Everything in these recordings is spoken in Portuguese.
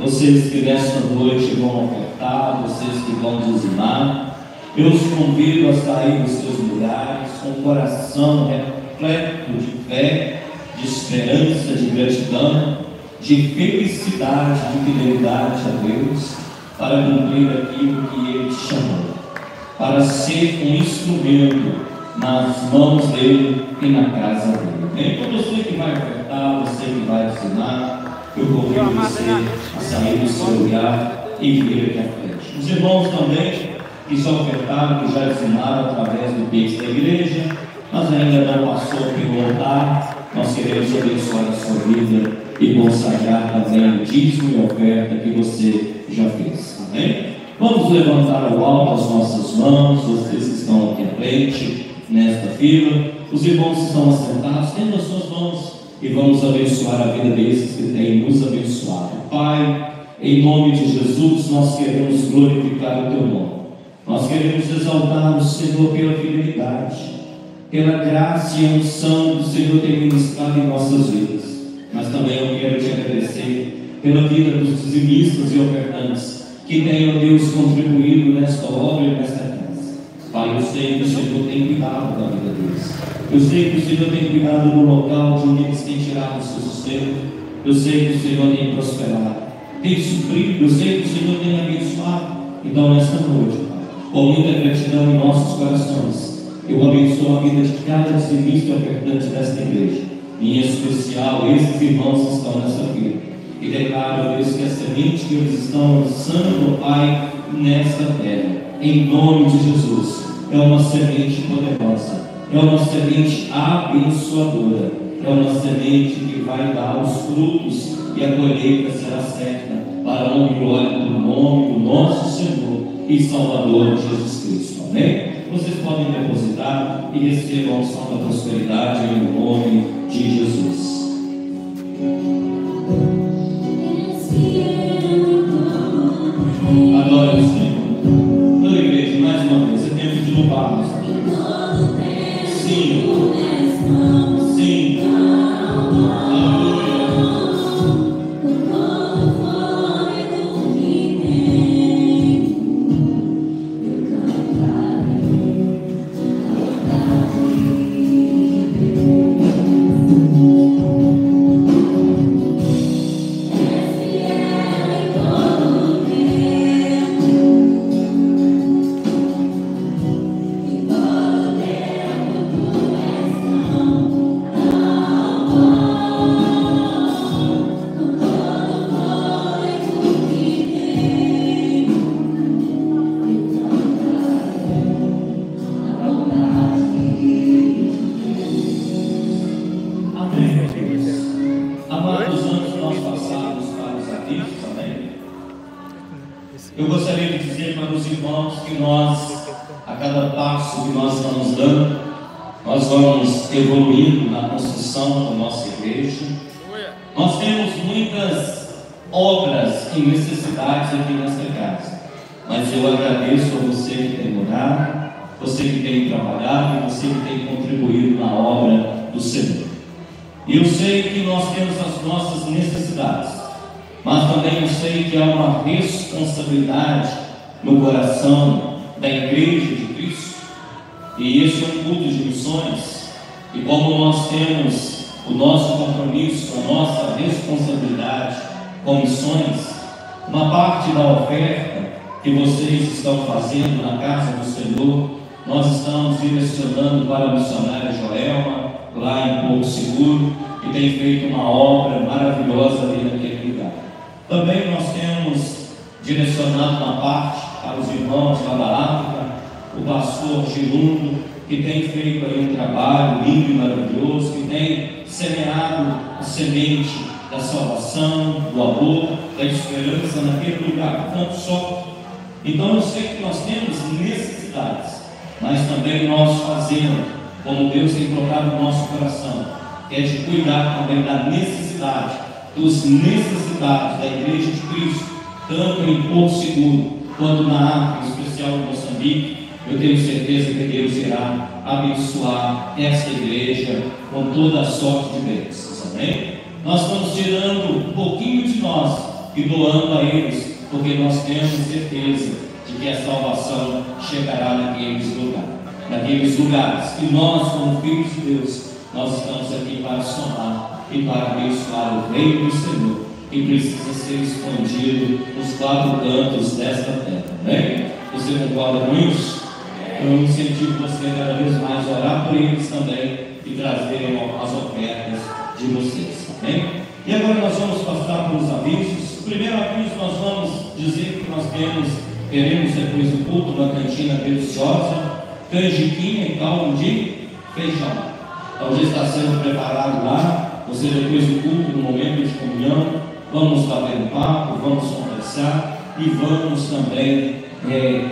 Vocês que nesta noite vão ofertar, vocês que vão dizimar, eu os convido a sair dos seus lugares com o coração repleto de fé, de esperança, de gratidão, de felicidade, de fidelidade a Deus, para cumprir aquilo que Ele te chamou, para ser um instrumento nas mãos dEle e na casa dEle. Então você que vai ofertar, você que vai dizimar, eu convido você a sair do seu lugar e vir aqui à frente. Os irmãos também que já ofertaram, que já dizimaram através do Pix da igreja, mas ainda não passou pelo altar, nós queremos abençoar a sua vida e consagrar também o dízimo e a oferta que você já fez. Amém? Vamos levantar ao alto as nossas mãos, vocês que estão aqui à frente, nesta fila, os irmãos que estão assentados, tendo as suas mãos, e vamos abençoar a vida desses que têm nos abençoado. Pai, em nome de Jesus, nós queremos glorificar o Teu nome. Nós queremos exaltar o Senhor pela fidelidade, pela graça e unção que o Senhor tem ministrado em nossas vidas. Mas também eu quero te agradecer pela vida dos dizimistas e ofertantes que têm, ó Deus, contribuído nesta obra e nesta casa. Pai, eu sei que o Senhor tem cuidado da vida deles. Eu sei que o Senhor tem cuidado do local de onde eles têm tirado o seu sustento. Eu sei que o Senhor tem prosperado, tem suprido. Eu sei que o Senhor tem abençoado. Então, nesta noite, Pai, com muita gratidão em nossos corações, eu abençoo a vida de cada dizimista e ofertante desta igreja, em especial esses irmãos que estão nessa vida. E declaro, Deus, que a semente que eles estão lançando, Pai, nesta terra, em nome de Jesus, é uma semente poderosa, é uma semente abençoadora, é uma semente que vai dar os frutos e a colheita será certa, para a honra e glória do nome do nosso Senhor e Salvador Jesus Cristo. Amém? Vocês podem depositar e receber a unção da prosperidade em nome de Jesus. Adore o Senhor. Toda igreja, mais uma vez, é tempo de louvar. Sim. Sim. Aleluia. Eu gostaria de dizer para os irmãos que nós, a cada passo que nós estamos dando, nós vamos evoluindo na construção da nossa igreja. Nós temos muitas obras e necessidades aqui nessa casa, mas eu agradeço a você que tem orado, você que tem trabalhado e você que tem contribuído na obra do Senhor. E eu sei que nós temos as nossas necessidades, mas também eu sei que há uma responsabilidade no coração da igreja de Cristo, e esse é um culto de missões, e como nós temos o nosso compromisso, a nossa responsabilidade com missões, uma parte da oferta que vocês estão fazendo na casa do Senhor, nós estamos direcionando para a missionária Joelma, lá em Porto Seguro, que tem feito uma obra maravilhosa ali naquele lugar. Também nós temos direcionado uma parte para os irmãos lá da África, o pastor Gilundo, que tem feito aí um trabalho lindo e maravilhoso, que tem semeado a semente da salvação, do amor, da esperança naquele lugar que tanto sofre. Então eu sei que nós temos necessidades, mas também nós fazemos como Deus tem colocado no nosso coração, que é de cuidar também da necessidade, dos necessitados da igreja de Cristo, tanto em Porto Seguro quanto na África, em especial em Moçambique. Eu tenho certeza que Deus irá abençoar esta igreja com toda a sorte de bênçãos. Amém? Nós estamos tirando um pouquinho de nós e doando a eles, porque nós temos certeza de que a salvação chegará naqueles lugares. E nós, como filhos de Deus, nós estamos aqui para somar e para abençoar o reino do Senhor, que precisa ser expandido nos quatro cantos desta terra. Amém? Você concorda com isso? Eu incentivo você cada vez mais a orar por eles também e trazerem as ofertas de vocês. Amém? E agora nós vamos passar por os avisos. O primeiro aviso, nós vamos dizer que nós queremos depois do culto uma cantina deliciosa, canjiquinha e caldo de feijão. Então já está sendo preparado lá. Você depois do culto, no momento de comunhão, vamos bater um papo, vamos conversar e vamos também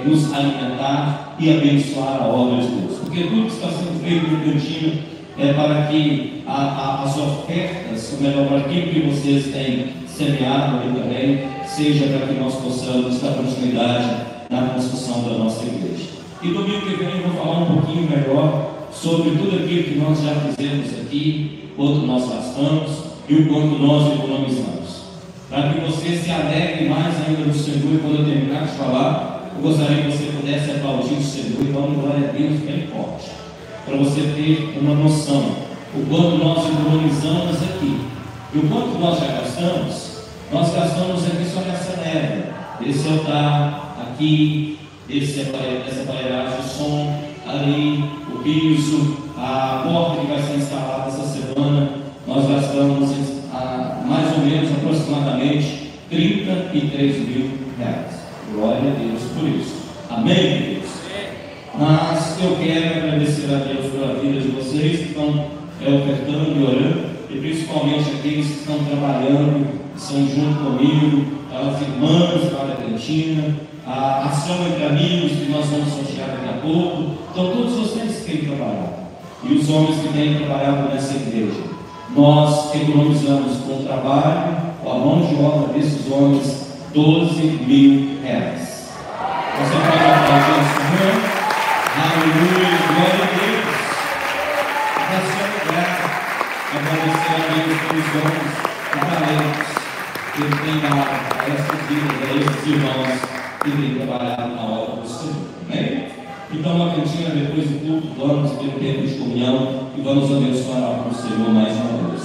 nos alimentar e abençoar a obra de Deus, porque tudo que está sendo feito no cantinho é para que as ofertas, ou melhor, para aquilo que vocês têm semeado ali também, seja para que nós possamos dar continuidade na construção da nossa igreja. E domingo que vem eu vou falar um pouquinho melhor sobre tudo aquilo que nós já fizemos aqui, quanto nós gastamos e o quanto nós economizamos, para que você se alegre mais ainda no Senhor. E quando eu terminar de falar, eu gostaria que você pudesse aplaudir o Senhor e dar uma glória a Deus bem forte, para você ter uma noção o quanto nós economizamos aqui e o quanto nós já gastamos. Nós gastamos aqui só nessa neve, esse altar aqui, essa aparelhagem de som ali, o piso, a porta que vai ser instalada essa semana. Nós gastamos mais ou menos aproximadamente R$33.000. Glória a Deus por isso. Amém, Deus? Mas eu quero agradecer a Deus pela vida de vocês que estão ofertando e orando, e principalmente aqueles que estão trabalhando, que estão junto comigo, as irmãs lá da cantina, a ação entre amigos que nós vamos sortear daqui a pouco. Então, todos vocês que têm trabalhado e os homens que têm trabalhado nessa igreja, nós economizamos com o trabalho, com a mão de obra desses homens, R$12.000. Você pode aplaudir o Senhor? Aleluia, glória a Deus. É só lugar agradecer a Deus pelos dons e talentos que Ele tem dado a essas vidas, a esses irmãos que têm trabalhado na obra do Senhor. Amém? Então, na cantina, depois do culto, vamos ter um tempo de comunhão e vamos abençoar a obra do Senhor mais uma vez.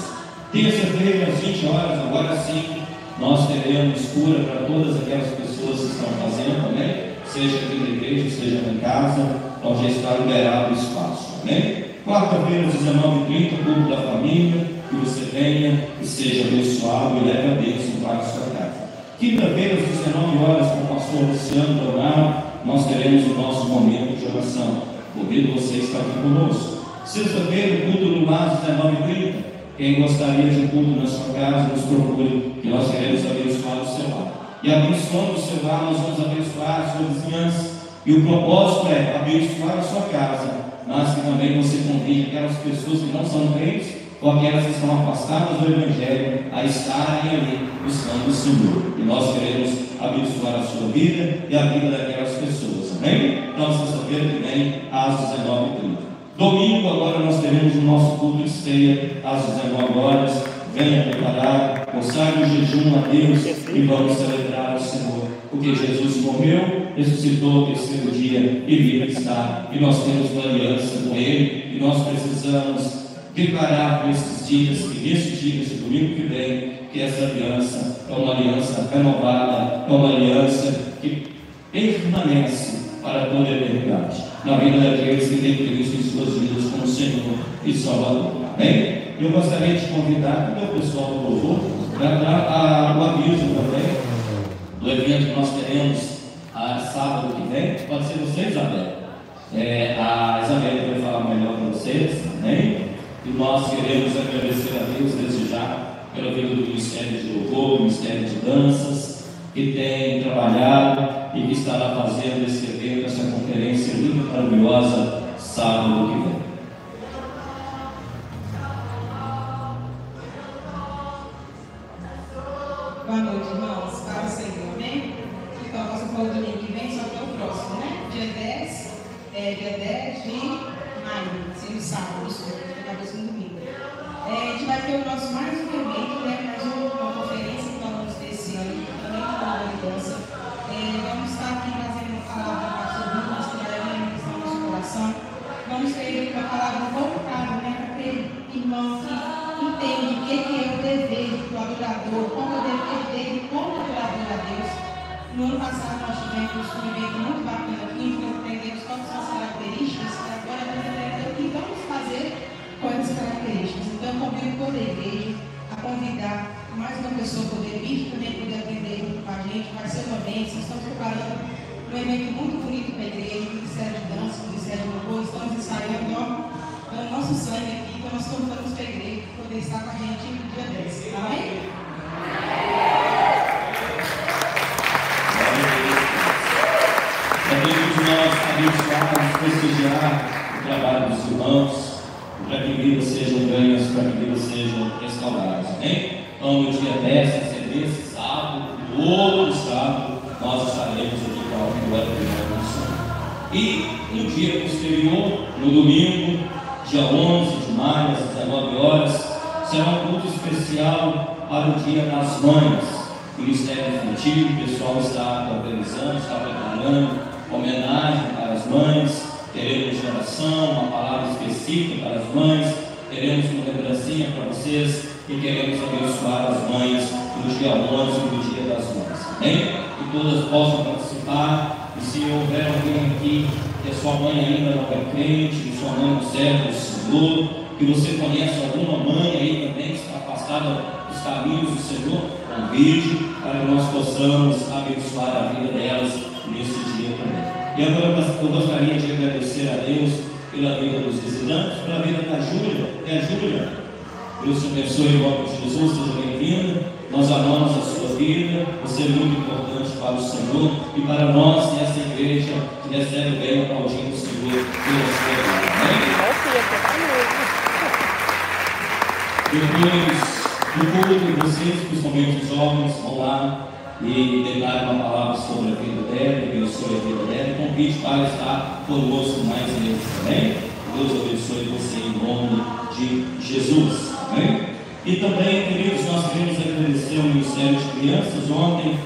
Terça-feira, às 20 horas, agora sim, nós teremos cura para todas aquelas pessoas que estão fazendo, amém? Seja aqui na igreja, seja em casa, nós já está liberado o espaço, amém? Quarta-feira, às 19h30, culto da família, que você venha e seja abençoado e leve a bênção para a sua casa. Quinta-feira, às 19 horas, com o pastor Luciano Leonardo, nós teremos o nosso momento de oração. Convido você a estar aqui conosco. Sexta-feira, culto no lar, às 19h30. Quem gostaria de um culto na sua casa, nos procure, que nós queremos abençoar o seu lar. E abençoando o seu lar, nós vamos abençoar a sua vizinhança. E o propósito é abençoar a sua casa, mas que também você convide aquelas pessoas que não são crentes, ou aquelas que estão afastadas do Evangelho, a estarem ali buscando o Senhor. E nós queremos abençoar a sua vida e a vida daquelas pessoas. Amém? Então, sexta-feira que vem, às 19h30. Domingo, agora nós teremos o nosso culto de ceia às 19 horas. Venha preparar, consagre o jejum a Deus e vamos celebrar o Senhor, porque Jesus morreu, ressuscitou ao terceiro dia e vive está. E nós temos uma aliança com Ele, e nós precisamos declarar para esses dias, que nesses dias, esse domingo que vem, que essa aliança é uma aliança renovada, é uma aliança que permanece para toda a eternidade, na vida daqueles que têm Cristo em suas vidas como Senhor e Salvador. Amém? Eu gostaria de convidar todo o pessoal do louvor para dar o aviso também do evento que nós teremos sábado que vem. Pode ser você, Isabel? A Isabel vai falar melhor para vocês, amém? E nós queremos agradecer a Deus desde já pela vida do Ministério de Louvor, do Ministério de Danças, que tem trabalhado e que estará fazendo esse evento, essa conferência linda e maravilhosa, sábado que vem. Boa noite, irmãos. Para o Senhor, amém? Então, nós vamos falar do domingo que vem, só que é o próximo, né? Dia 10 de maio, sendo sábado, isso é cabeça no domingo. A gente vai ter o nosso mais um evento, né? Mais uma conferência que nós vamos ter esse ano, também com a liderança. Vamos estar aqui fazendo uma palavra para o pastor Lucas, trabalhando em questão do nosso coração. Vamos ter uma palavra voltada, né? Para aquele irmão que entende o que é o dever do adorador, como eu devo ter como adorador a Deus. No ano passado nós tivemos um evento muito bacana aqui, que nós aprendemos quais são as características, e agora nós aprendemos o que vamos fazer com essas características. Então eu convido toda a igreja a convidar mais uma pessoa a poder vir, também poder aprender com a gente, vai ser uma bênção. Estamos preparando um evento muito bonito para a igreja, um ministério de dança, um ministério de louvor, estamos ensaiando o nosso sangue aqui, então nós convidamos para a igreja poder estar com a gente no dia 10. Amém? Sabemos nós abençoarmos, prestigiar o trabalho dos irmãos, para que vidas sejam ganhas, para que vidas sejam restauradas. Amém? Então, no dia 10, esse sábado, todo sábado, nós estaremos aqui para a glória do Senhor. E no dia posterior, no domingo, dia 11 de maio, às 19 horas, será um culto especial para o Dia das Mães. Ministério Infantil, o pessoal está organizando, está preparando homenagem para as mães. Teremos oração, uma palavra específica para as mães, teremos uma lembrancinha para vocês e queremos abençoar as mães no dia 11, no dia das mães. Amém? Que todas possam participar. E se houver alguém aqui que a sua mãe ainda não é crente, que sua mãe não serve o Senhor, que você conhece alguma mãe aí também que está afastada dos caminhos do Senhor, convide para que nós possamos abençoar a vida delas nesse dia também. E agora eu gostaria de agradecer a Deus pela vida dos visitantes, pela vida da Júlia. Júlia, Deus te abençoe em nome de Jesus, seja bem-vinda. Nós amamos a sua vida, você é muito importante para o Senhor e para nós nessa igreja que recebe bem aplaudindo o Senhor pela sua vida. Amém? Depois do culto, vocês, principalmente os jovens, vão lá e declaram uma palavra sobre a vida dela, abençoe a vida dela e convide para estar conosco mais vezes também. Deus abençoe você em nome de Jesus. Amém? E também, queridos, nós queremos agradecer ao Ministério de Crianças. Ontem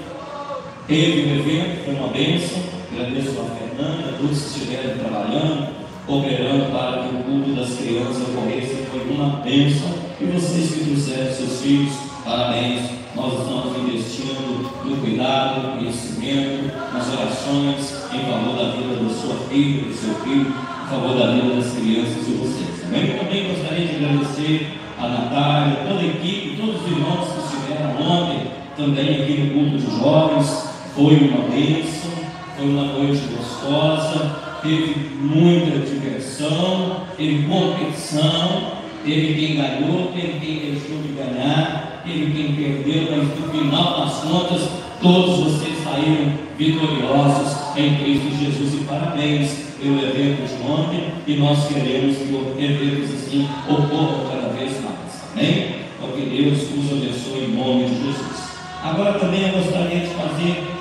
teve um evento, foi uma bênção. Agradeço a Fernanda, a todos que estiveram trabalhando, operando para que o culto das crianças ocorresse. Foi uma bênção. E vocês que trouxeram seus filhos, parabéns. Nós estamos investindo no cuidado, no conhecimento, nas orações em favor da vida da sua filha, do seu filho, em favor da vida das crianças e vocês. Eu também gostaria de agradecer a Natália, toda a equipe, todos os irmãos que estiveram ontem também aqui no culto de jovens. Foi uma bênção, foi uma noite gostosa, teve muita diversão, teve competição, teve quem ganhou, teve quem deixou de ganhar, teve quem perdeu, mas no final das contas, todos vocês saíram vitoriosos em Cristo Jesus. E parabéns pelo evento de ontem, e nós queremos que eventos assim ocorram cada vez mais. Amém? Porque Deus nos abençoe em nome de Jesus. Agora também eu gostaria de fazer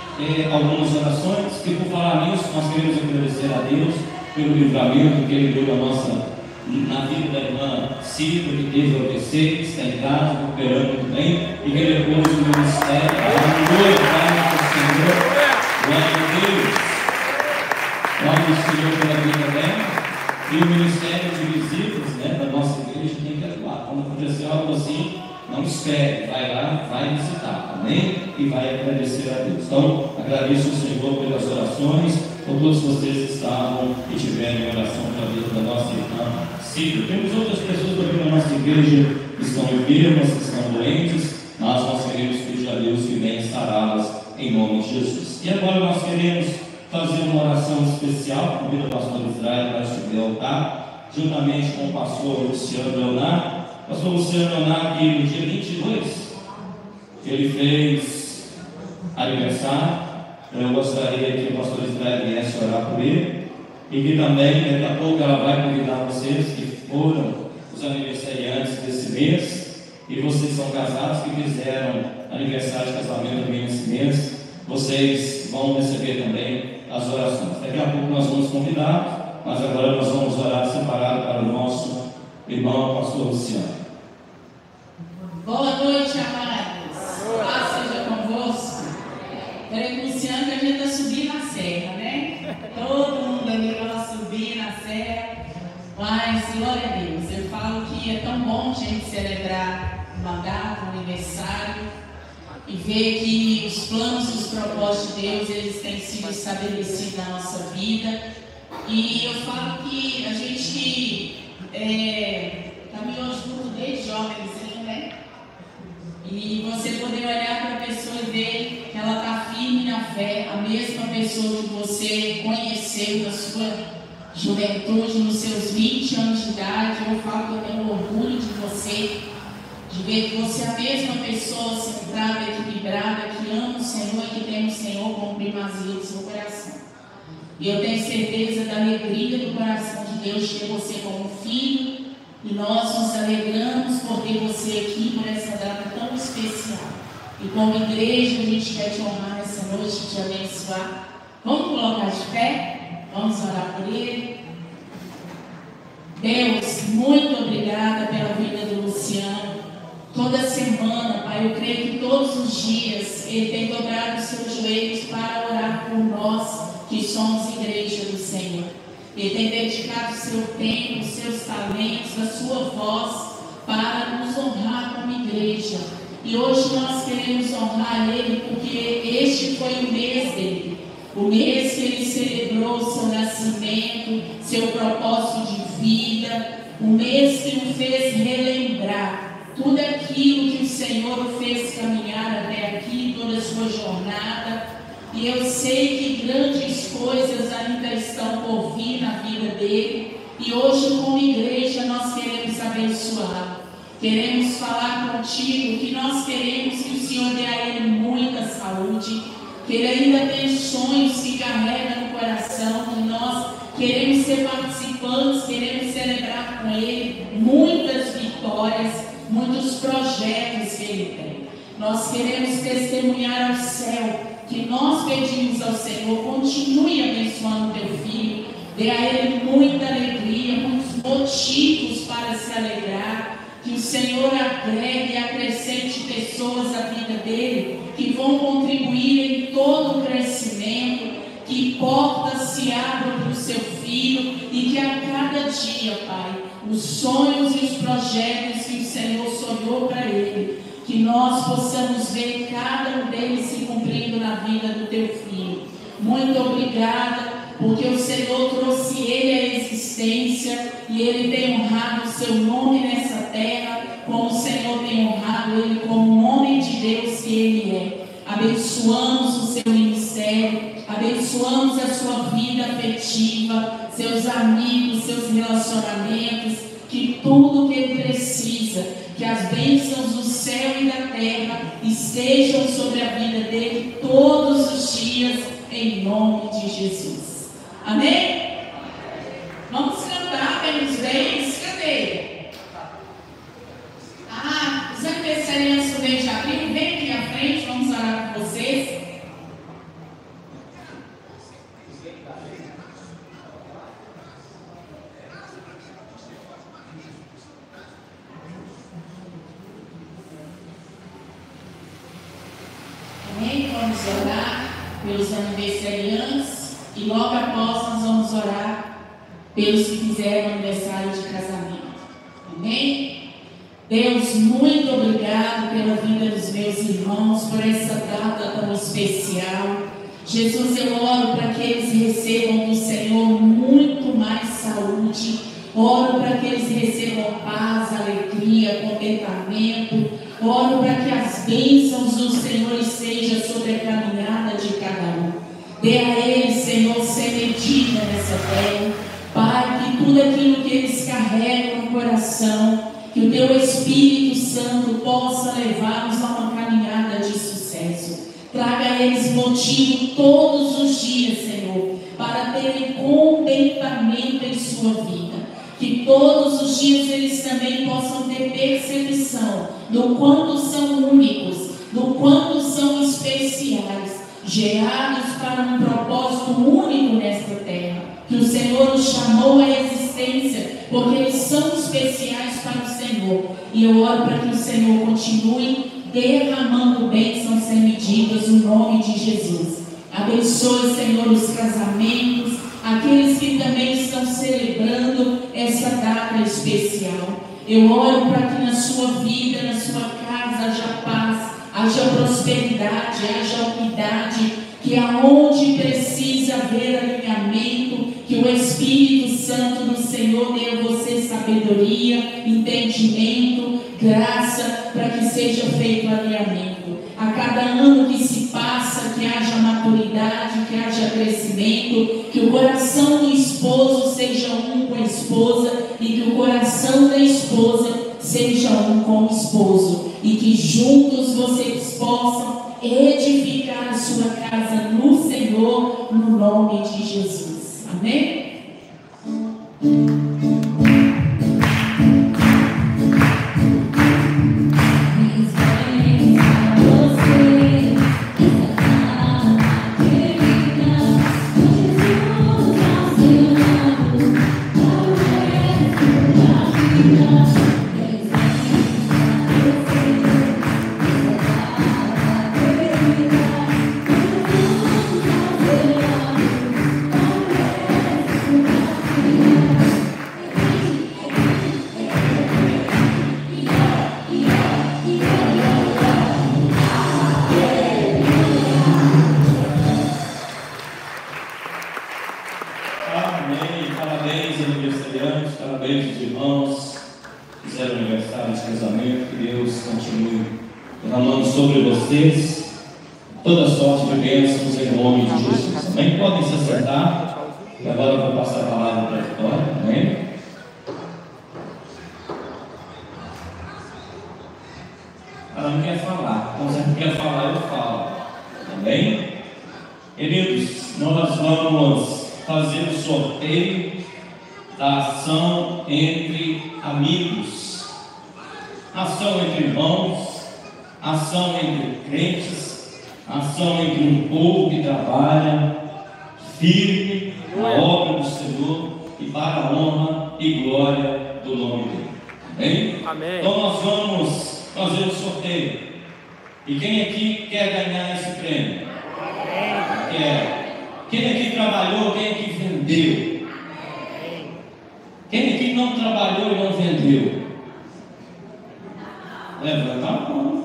algumas orações, que por falar nisso, nós queremos agradecer a Deus pelo livramento que Ele deu na vida da irmã Cida, que teve o AVC, que está em casa, recuperando muito bem, e que depois o ministério, aleluia, glória ao Senhor, glória a Deus, glória ao Senhor pela vida dela, e o ministério de visitas da nossa igreja tem que atuar. Quando acontecer algo assim, não espere, vai lá, vai visitar, amém? E vai agradecer a Deus. Então, agradeço ao Senhor pelas orações, por todos vocês que estavam e tiveram em oração pela vida da nossa irmã Cida. Temos outras pessoas aqui na nossa igreja que estão enfermas, que estão doentes, mas nós queremos pedir a Deus que venha sará-las em nome de Jesus. E agora nós queremos fazer uma oração especial, convido o pastor Israel para subir ao altar, juntamente com o pastor Luciano Leonardo. Pastor Luciano Leonardo, que no dia 22, ele fez aniversário. Eu gostaria que o pastor Israel viesse orar por ele, e que também, daqui a pouco, ela vai convidar vocês que foram os aniversariantes desse mês, e vocês são casados que fizeram aniversário de casamento também nesse mês, vocês vão receber também as orações. Daqui a pouco nós vamos convidar, mas agora nós vamos orar separado para o nosso irmão pastor Luciano. Boa noite, amados. Paz seja convosco. Falei com o Luciano que a gente está subindo a serra, né? Todo mundo ali vai subir na serra. Mas, glória a Deus, eu falo que é tão bom a gente celebrar uma data, um aniversário, e ver que os planos e os propósitos de Deus, eles têm sido estabelecidos na nossa vida. E eu falo que a gente caminhou junto desde jovenzinho, né? E você poder olhar para a pessoa e ver que ela está firme na fé, a mesma pessoa que você conheceu na sua juventude, nos seus 20 anos de idade. Eu falo que eu tenho orgulho de você, de ver que você é a mesma pessoa centrada, equilibrada, que ama o Senhor e que tem o Senhor como primazia do seu coração. E eu tenho certeza da alegria do coração de Deus ter você como filho, e nós nos alegramos por ter você aqui por essa data tão especial. E como igreja, a gente quer te honrar nessa noite, te abençoar. Vamos colocar de pé? Vamos orar por ele. Deus, muito obrigada pela vida do Luciano. Toda semana, Pai, eu creio que todos os os dias, Ele tem dobrado os seus joelhos para orar por nós, que somos igreja do Senhor. Ele tem dedicado o seu tempo, os seus talentos, a sua voz para nos honrar como igreja. E hoje nós queremos honrar Ele porque este foi o mês dele. O mês que Ele celebrou o seu nascimento, seu propósito de vida. O mês que o fez relembrar tudo aquilo que o Senhor o fez caminhar até aqui, toda a sua jornada. E eu sei que grandes coisas ainda estão por vir na vida dele. E hoje, como igreja, nós queremos abençoar. Queremos falar contigo que nós queremos que o Senhor dê a ele muita saúde, que ele ainda tem sonhos que carrega no coração, que nós queremos ser participantes, queremos celebrar com ele muitas vitórias, muitos projetos que ele tem. Nós queremos testemunhar ao céu que nós pedimos ao Senhor, continue abençoando o teu filho, dê a ele muita alegria, muitos motivos para se alegrar. Que o Senhor agregue e acrescente pessoas à vida dele, que vão contribuir em todo o crescimento, que portas se abram para o seu filho e que a cada dia, Pai, os sonhos e os projetos que o Senhor sonhou para ele, que nós possamos ver cada um deles se cumprindo na vida do teu filho. Muito obrigada, porque o Senhor trouxe ele à existência e ele tem honrado o seu nome nessa terra, como o Senhor tem honrado ele como um homem de Deus que ele é. Abençoamos o seu ministério, abençoamos a sua vida afetiva, seus amigos, seus relacionamentos, que tudo que ele precisa, que as bênçãos do céu e da terra estejam sobre a vida dele todos os dias, em nome de Jesus. Amém? Vamos cantar pelos bens. Cadê? Os aniversariantes do mês de abril, vem aqui à frente, vamos orar com vocês. Amém? Vamos orar pelos aniversariantes. E logo após nós vamos orar pelos que fizeram aniversário de casamento. Amém? Deus, muito obrigado pela vida dos meus irmãos, por essa data tão especial. Jesus, eu oro para que eles recebam do Senhor muito mais saúde. Oro para que eles recebam paz, alegria, contentamento. Oro para que as bênçãos do Senhor estejam sobre a caminhada de cada um. Dê a eles, Senhor, sementinha nessa terra. Pai, que tudo aquilo que eles carregam no coração, que o Teu Espírito Santo possa levá-los a uma caminhada de sucesso. Traga a eles motivo todos os dias, Senhor, para terem contentamento em sua vida. Que todos os dias eles também possam ter percepção do quanto são únicos, do quanto são especiais, gerados para um propósito único nesta terra, que o Senhor os chamou à existência, porque eles são especiais para o Senhor. E eu oro para que o Senhor continue derramando bênçãos sem medidas no nome de Jesus. Abençoe, Senhor, os casamentos, aqueles que também estão celebrando essa data especial. Eu oro para que na sua vida, na sua casa, haja paz, haja prosperidade, haja unidade, que aonde precisa haver alinhamento, que o Espírito Santo do Senhor dê a você sabedoria, entendimento, graça, para que seja feito alinhamento. A cada ano que se passa, que haja maturidade, que haja crescimento, que o coração do esposo seja um com a esposa e que o coração da esposa seja um com o esposo, e que juntos vocês possam edificar a sua casa no Senhor, no nome de Jesus. Amém? fizeram aniversário de casamento, que Deus continue derramando sobre vocês toda sorte de bênçãos em nome de Jesus. Amém? Podem se assentar. E agora eu vou passar a palavra para a Vitória. Amém? Ela não quer falar. Então, se ela não quer falar, eu falo. Amém? Queridos, nós vamos fazer o sorteio da ação entre amigos, ação entre irmãos, ação entre crentes, ação entre um povo que trabalha firme na obra do Senhor e para a honra e glória do nome dele. Amém? Amém. Então nós vamos fazer o sorteio. E quem aqui quer ganhar esse prêmio? Quer. Quem aqui trabalhou, quem aqui vendeu? Quem aqui não trabalhou e não vendeu? Levanta a mão.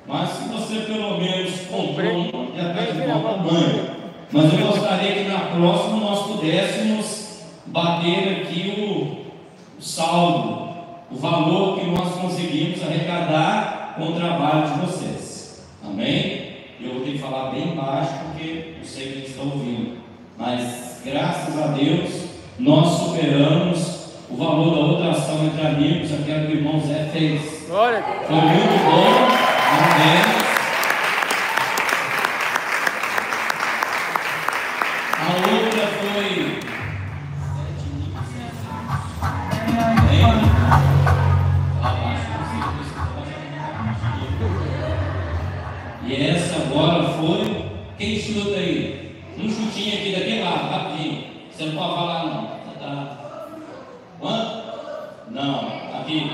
Mas se você pelo menos comprou, já está de bom tamanho. Mas eu gostaria que na próxima nós pudéssemos bater aqui o saldo, o valor que nós conseguimos arrecadar com o trabalho de vocês. Amém? Eu vou ter que falar bem baixo porque eu sei que eles estão ouvindo. Mas graças a Deus nós superamos o valor da outra ação entre amigos, aquela que o irmão Zé fez. Glória. Foi muito bom. Amém. A outra foi e essa agora foi. Quem chuta aí? Um chutinho aqui daquele lado, rapidinho. Você não pode falar não. Tá. Quanto? Não. Aqui.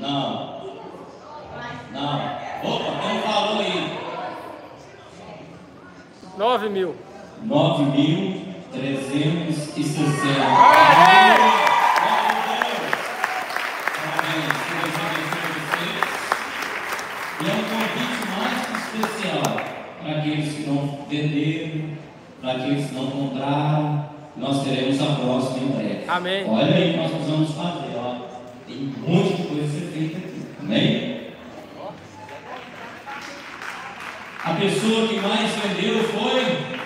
Não. Não. Opa, tem um valor aí. 9 mil. 9.360. E é um convite mais especial para aqueles que não venderam, para aqueles que não compraram. Nós teremos a próxima em breve. Amém. Olha aí o que nós vamos fazer. Ó. Tem um monte de coisa a ser feita aqui. Amém? A pessoa que mais vendeu foi?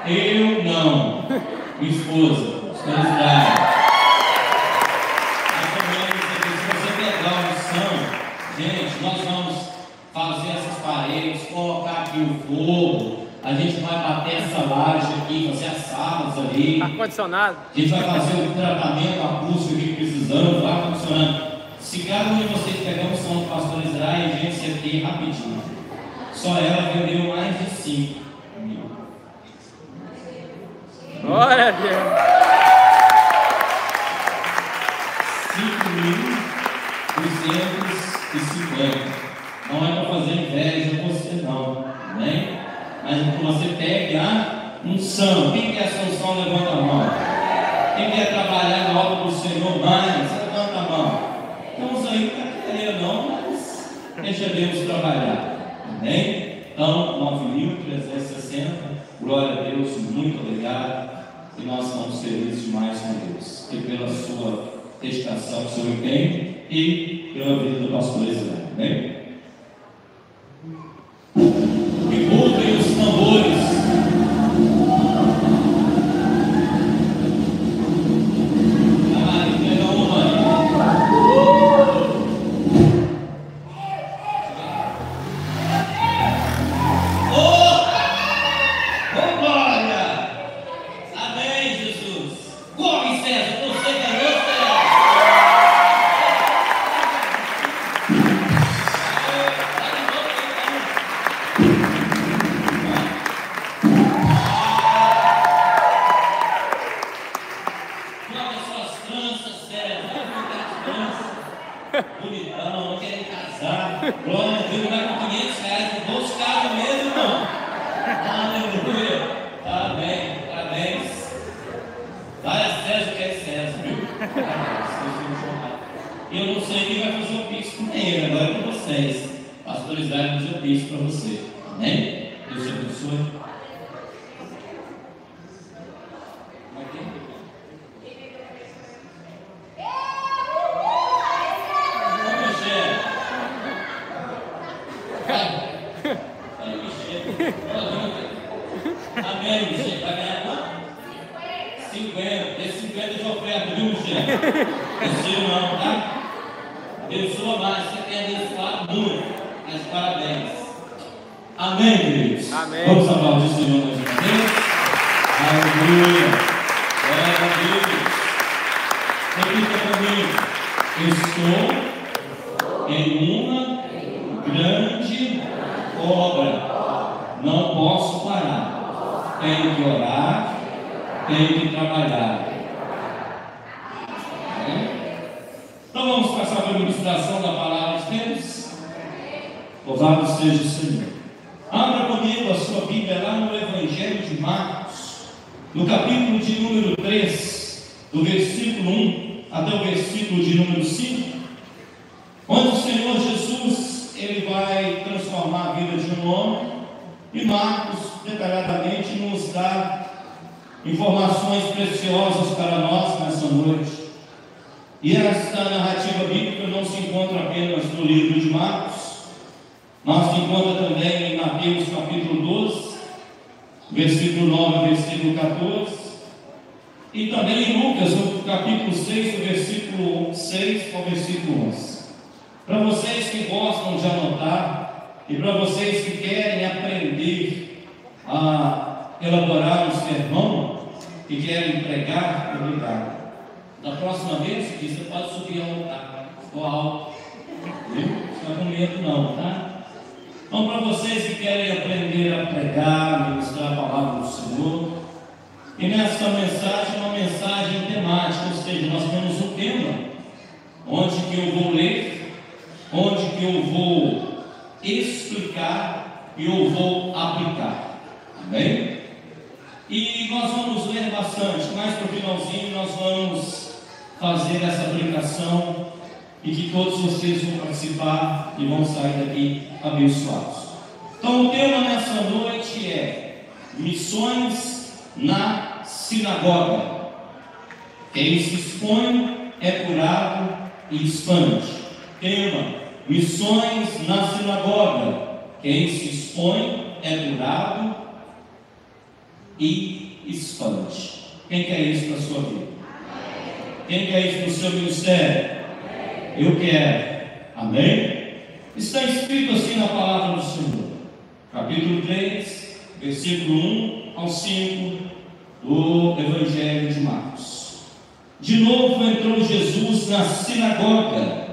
Eu não. Minha esposa. Felicidade. Mais ou menos, se você pegar a missão, gente, nós vamos fazer essas paredes, colocar aqui o fogo, a gente vai bater essa laje aqui, fazer as salas ali. Ar-condicionado. A gente vai fazer o tratamento acústico que precisamos, vai funcionando. Se cada um de vocês pegar um som do pastor Israel, gente, você tem rapidinho. Só ela vendeu mais de 5 mil. Glória a Deus. 5.250. Não é para fazer inveja a você não, né? Mas é que você pegue a unção. Quem quer essa unção, levanta a mão. Quem quer trabalhar na obra do Senhor mais, levanta a mão. Então uns aí não está querendo não, mas deixa Deus trabalhar. Amém? Então, 9.360. Glória a Deus, muito obrigado. E nós estamos felizes demais com Deus. E pela sua dedicação, seu empenho e pela vida do pastor Israel. Amém? E voltem os tambores. Bonitão, não querem casar. Glória a Deus, vai com 500 reais no bolso, casa mesmo, irmão. Aleluia. Parabéns, parabéns. Vai a César, que é César, viu? E eu não sei quem vai fazer o pix com ele, agora é com vocês. Pastor Israel vai fazer o pix para você. Amém? Deus te abençoe. recebe essa oferta, viu, Michel? Você não, tá? Abençoa mais, você tem abençoado muito. Mas parabéns. Amém, queridos? Amém. Vamos aplaudir o Senhor mais uma vez. Aleluia. Glória a Deus. Repita comigo. Estou em uma grande obra. Não posso parar. Tenho que orar. Tenho que trabalhar. Então vamos passar pela ministração da palavra de Deus. Louvado seja o Senhor. Abra comigo a sua Bíblia lá no Evangelho de Marcos, no capítulo de número 3, do versículo 1 até o versículo de número 5, onde o Senhor Jesus ele vai transformar a vida de um homem, e Marcos detalhadamente nos dá informações preciosas para nós nessa noite. E esta narrativa bíblica não se encontra apenas no livro de Marcos, mas se encontra também em Mateus capítulo 12, versículo 9 versículo 14, e também em Lucas, no capítulo 6, do versículo 6 ao versículo 11. Para vocês que gostam de anotar, e para vocês que querem aprender a elaborar um sermão, e querem pregar, obrigado. Da próxima vez, você pode subir ao altar, ficou alto, viu? Não fica com medo não, tá? Então, para vocês que querem aprender a pregar, ministrar a palavra do Senhor, e nessa mensagem, uma mensagem temática, ou seja, nós temos um tema, onde que eu vou ler, onde que eu vou explicar e eu vou aplicar, amém? E nós vamos ler bastante, mais para o finalzinho nós vamos fazer essa aplicação e que todos vocês vão participar e vão sair daqui abençoados. Então o tema nessa noite é missões na sinagoga. Quem se expõe é curado e expande. Tema: missões na sinagoga. Quem se expõe é curado e expande. Quem quer isso para a sua vida? Quem quer isso para o seu ministério? Eu quero. Amém? Está escrito assim na palavra do Senhor, capítulo 3, versículo 1 ao 5 do Evangelho de Marcos. De novo entrou Jesus na sinagoga,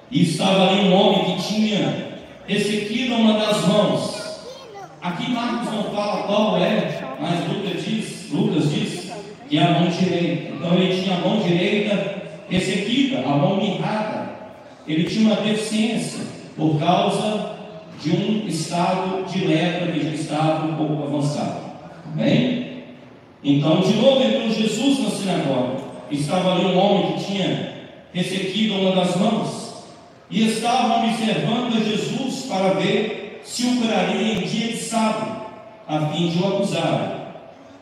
e estava ali um homem que tinha ressequido uma das mãos. Aqui Marcos não fala qual é, mas Lucas diz que é a mão direita. Então ele tinha a mão direita ressequida, a mão mirrada. Ele tinha uma deficiência por causa de um estado de lepra que já estava um pouco avançado. Amém? Então de novo entrou Jesus na sinagoga. Estava ali um homem que tinha ressequido uma das mãos, e estavam observando a Jesus para ver se o curaria em dia de sábado, a fim de o acusar.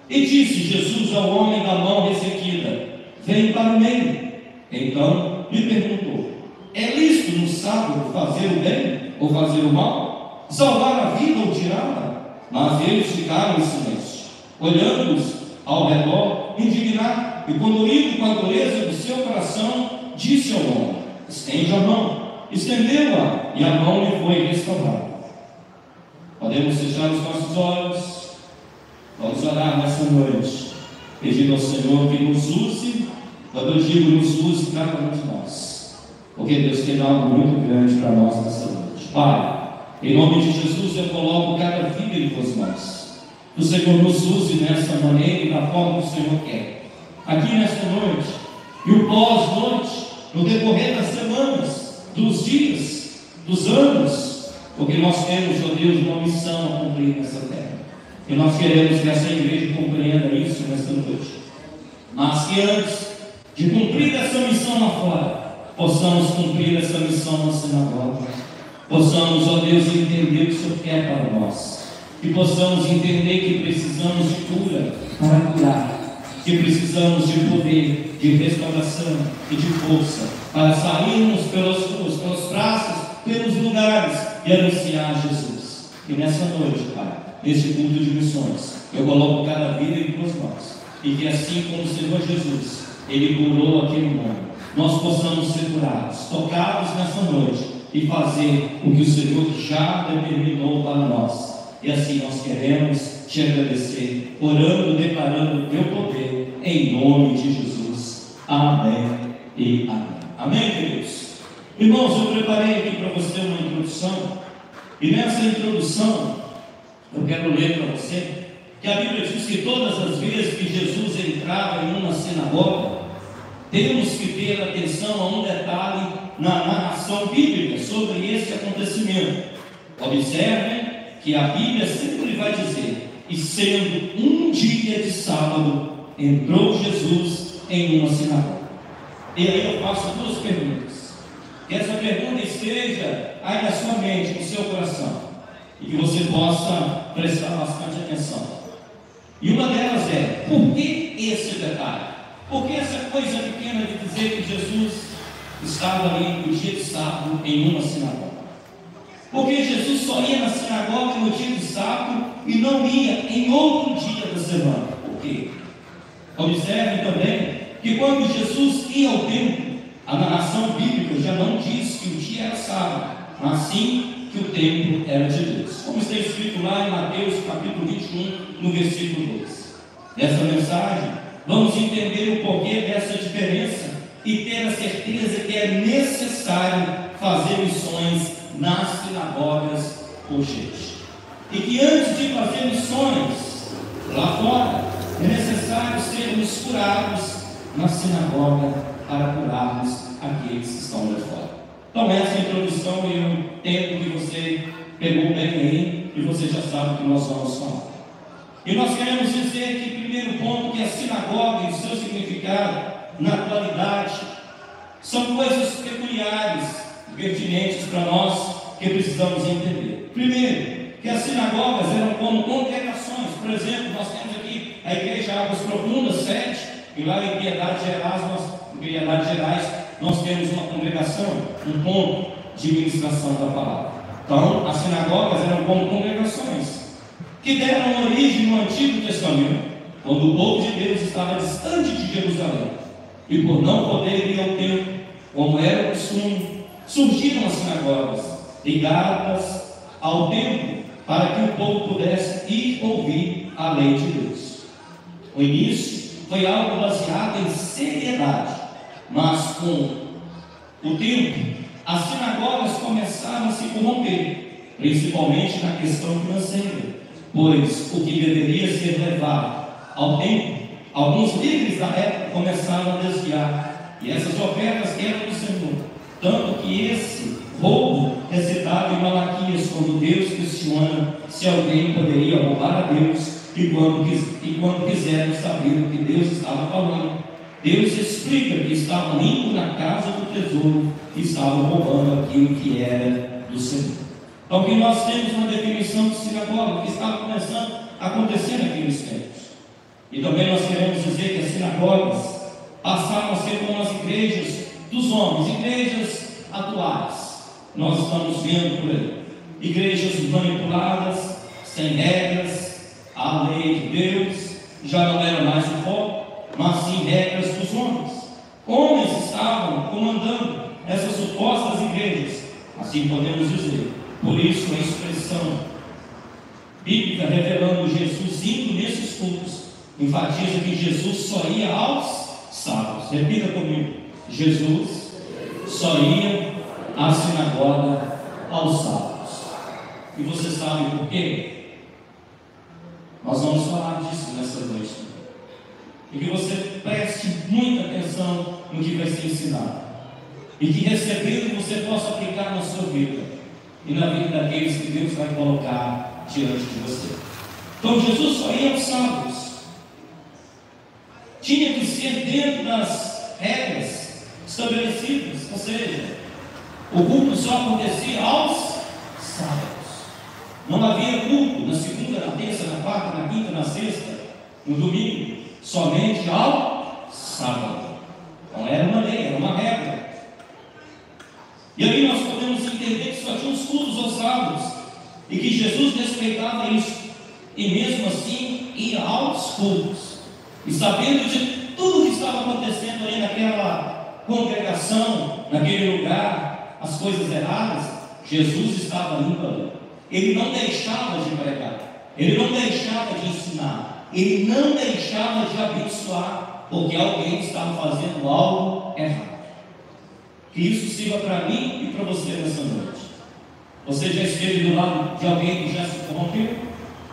E disse Jesus ao homem da mão ressequida: vem para o meio. Então lhe perguntou: é lícito no sábado fazer o bem ou fazer o mal? Salvar a vida ou tirá-la? Mas eles ficaram em silêncio, olhando-os ao redor, indignados. E conduído com a dureza do seu coração, disse ao homem: estende a mão. Estendeu-a, e a mão lhe foi restaurada. Podemos fechar os nossos olhos. Vamos orar nessa noite, pedindo ao Senhor que nos use. Quando eu digo nos use, cada um de nós, porque Deus tem algo muito grande para nós nessa noite. Pai, em nome de Jesus eu coloco cada vida em tuas mãos. Que o Senhor nos use nessa maneira e da forma que o Senhor quer. Aqui nesta noite, e o pós-noite, no decorrer das semanas, dos dias, dos anos, porque nós temos, ó Deus, uma missão a cumprir nessa terra. E nós queremos que essa igreja compreenda isso nesta noite. Mas que antes de cumprir essa missão lá fora, possamos cumprir essa missão na sinagoga. Possamos, ó Deus, entender o que o Senhor quer para nós. Que possamos entender que precisamos de cura para curar. Que precisamos de poder, de restauração e de força para sairmos pelas ruas, pelas praças, pelos lugares e anunciar Jesus. E nessa noite, Pai, neste culto de missões, eu coloco cada vida em tuas mãos, e que assim como o Senhor Jesus Ele curou aquele mundo, nós possamos ser curados, tocados nessa noite e fazer o que o Senhor já determinou para nós. E assim nós queremos te agradecer, orando, declarando o teu poder, em nome de Jesus. Amém e amém. Amém, queridos? Irmãos, eu preparei aqui para você uma introdução, e nessa introdução eu quero ler para você que a Bíblia diz que todas as vezes que Jesus entrava em uma sinagoga, temos que ter atenção a um detalhe na narração bíblica sobre esse acontecimento. Observem que a Bíblia sempre vai dizer: e sendo um dia de sábado, entrou Jesus em uma sinagoga. E aí eu faço duas perguntas. Que essa pergunta esteja aí na sua mente, no seu coração, e que você possa prestar bastante atenção. E uma delas é: por que esse detalhe? Por que essa coisa pequena de dizer que Jesus estava ali no dia de sábado em uma sinagoga? Porque Jesus só ia na sinagoga no dia de sábado e não ia em outro dia da semana. Por quê? Observe também que quando Jesus ia ao templo, a narração bíblica já não diz que o dia era sábado, mas sim que o templo era de Deus, como está escrito lá em Mateus capítulo 21, no versículo 2. Nessa mensagem, vamos entender o porquê dessa diferença e ter a certeza que é necessário fazer missões nas sinagogas urgentes. E que antes de fazer missões lá fora, é necessário sermos curados na sinagoga para curarmos aqueles que estão lá fora. Então essa é a introdução, e eu entendo que você pegou bem aí e você já sabe o que nós vamos falar. E nós queremos dizer que, primeiro ponto, que a sinagoga e o seu significado na atualidade são coisas peculiares, pertinentes para nós, que precisamos entender. Primeiro, que as sinagogas eram como congregações. Por exemplo, nós temos aqui a Igreja Águas Profundas, 7, e lá em Piedade Gerais nós temos uma congregação, um ponto de ministração da palavra. Então, as sinagogas eram como congregações que deram origem no Antigo Testamento, quando o povo de Deus estava distante de Jerusalém, e por não poder ir ao templo, como era o costume, surgiram as sinagogas ligadas ao templo, para que o povo pudesse ir ouvir a lei de Deus. O início foi algo baseado em seriedade, mas com o tempo, as sinagogas começaram a se corromper, principalmente na questão financeira, pois o que deveria ser levado ao templo, alguns líderes da época começaram a desviar, e essas ofertas eram do Senhor. Tanto que esse roubo é citado em Malaquias, quando Deus questiona se alguém poderia roubar a Deus, e quando quiseram saber o que Deus estava falando, Deus explica que estavam indo na casa do tesouro e estavam roubando aquilo que era do Senhor. Então, que nós temos uma definição de sinagoga que estava começando a acontecer naqueles tempos. E também nós queremos dizer que as sinagogas passaram a ser como as igrejas dos homens, igrejas atuais. Nós estamos vendo por aí igrejas manipuladas, sem regras. A lei de Deus já não era mais o foco, mas sim regras dos homens. Homens estavam comandando essas supostas igrejas, assim podemos dizer. Por isso a expressão bíblica revelando Jesus indo nesses cultos enfatiza que Jesus só ia aos sábados. Repita comigo: Jesus só ia à sinagoga aos sábados. E você sabe por quê? Nós vamos falar disso nessa noite. E que você preste muita atenção no que vai ser ensinado, e que recebendo você possa aplicar na sua vida e na vida daqueles que Deus vai colocar diante de você. Então Jesus só ia aos sábados. Tinha que ser dentro das regras estabelecidas, ou seja, o culto só acontecia aos sábados. Não havia culto na segunda, na terça, na quarta, na quinta, na sexta, no domingo, somente ao sábado. Então era uma lei, era uma regra. E aí nós podemos entender que só tinha os cultos aos sábados, e que Jesus respeitava isso, e mesmo assim ia aos cultos, e sabendo de tudo que estava estava acontecendo ali naquela congregação, naquele lugar, as coisas erradas, Jesus estava indo ali. Ele não deixava de pregar, ele não deixava de ensinar, ele não deixava de abençoar, porque alguém estava fazendo algo errado. Que isso sirva para mim e para você nessa noite. Você já esteve do lado de alguém que já se corrompeu?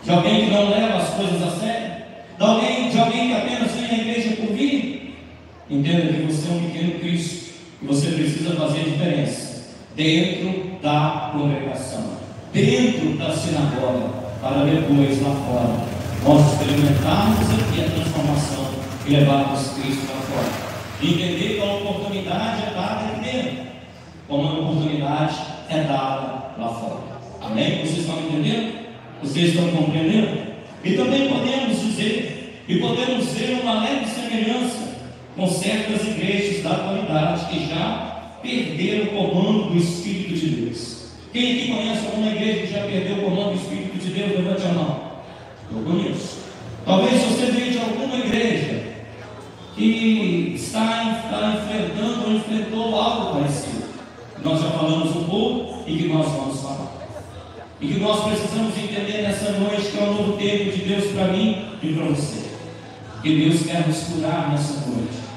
De alguém que não leva as coisas a sério? De alguém que apenas vem à igreja por vir? Entenda que você é um pequeno Cristo e você precisa fazer diferença dentro da congregação, dentro da sinagoga, para depois lá fora nós experimentarmos aqui a transformação e levarmos Cristo lá fora. Entender que a oportunidade é dada aqui dentro, como a oportunidade é dada lá fora. Amém? Vocês estão entendendo? Vocês estão compreendendo? E também podemos dizer, e podemos ver uma leve semelhança com certas igrejas da atualidade que já perderam o comando do Espírito de Deus. Quem aqui conhece alguma igreja que já perdeu o comando do Espírito de Deus? Levante a mão. Eu conheço. Talvez você veja de alguma igreja que está enfrentando ou enfrentou algo parecido. Nós já falamos um pouco e que nós vamos falar. E que nós precisamos entender nessa noite que é um novo tempo de Deus para mim e para você. Que Deus quer nos curar nessa noite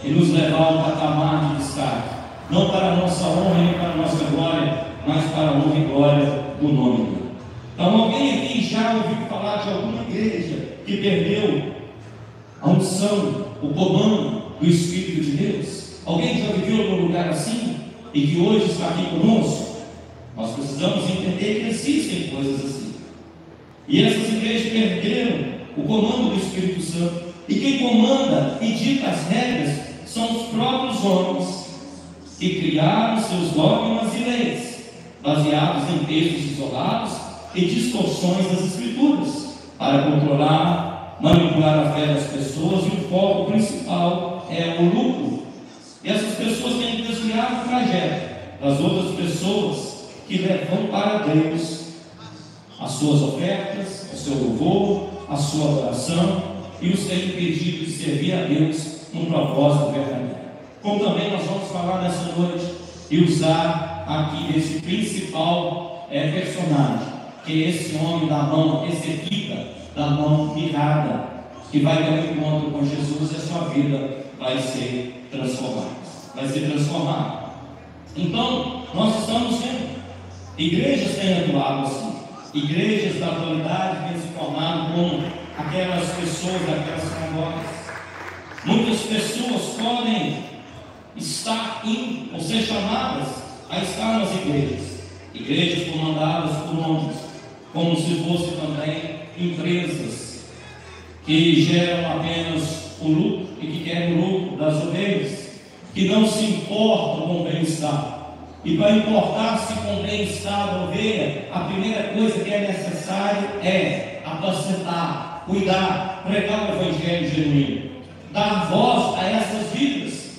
e nos levar a um patamar de destaque, não para a nossa honra nem para a nossa glória, mas para a honra e glória do nome dele. Então, alguém aqui já ouviu falar de alguma igreja que perdeu a unção, o comando do Espírito de Deus? Alguém já viveu num lugar assim e que hoje está aqui conosco? Nós precisamos entender que existem coisas assim. E essas igrejas perderam o comando do Espírito Santo. E quem comanda e dita as regras são os próprios homens que criaram seus dogmas e leis, baseados em textos isolados e distorções das Escrituras, para controlar, manipular a fé das pessoas, e o foco principal é o lucro. E essas pessoas têm desviado o trajeto das outras pessoas que levam para Deus as suas ofertas, o seu louvor, a sua adoração, e os têm impedido de servir a Deus num propósito verdadeiro. Como também nós vamos falar nessa noite e usar aqui esse principal personagem, que é esse homem da mão, esse Evita da mão mirrada, que vai ter um encontro com Jesus e a sua vida vai ser transformada. Então, nós estamos vendo igrejas têm atuado assim, igrejas da atualidade têm se formado como aquelas pessoas daquelas sinagogas. Muitas pessoas podem estar ou ser chamadas a estar nas igrejas comandadas por homens, como se fossem também empresas que geram apenas o lucro e que querem o lucro das ovelhas, que não se importam com o bem-estar. E para importar-se com o bem-estar da ovelha, a primeira coisa que é necessário é apacentar, cuidar, pregar o evangelho genuíno, dar voz a essas vidas,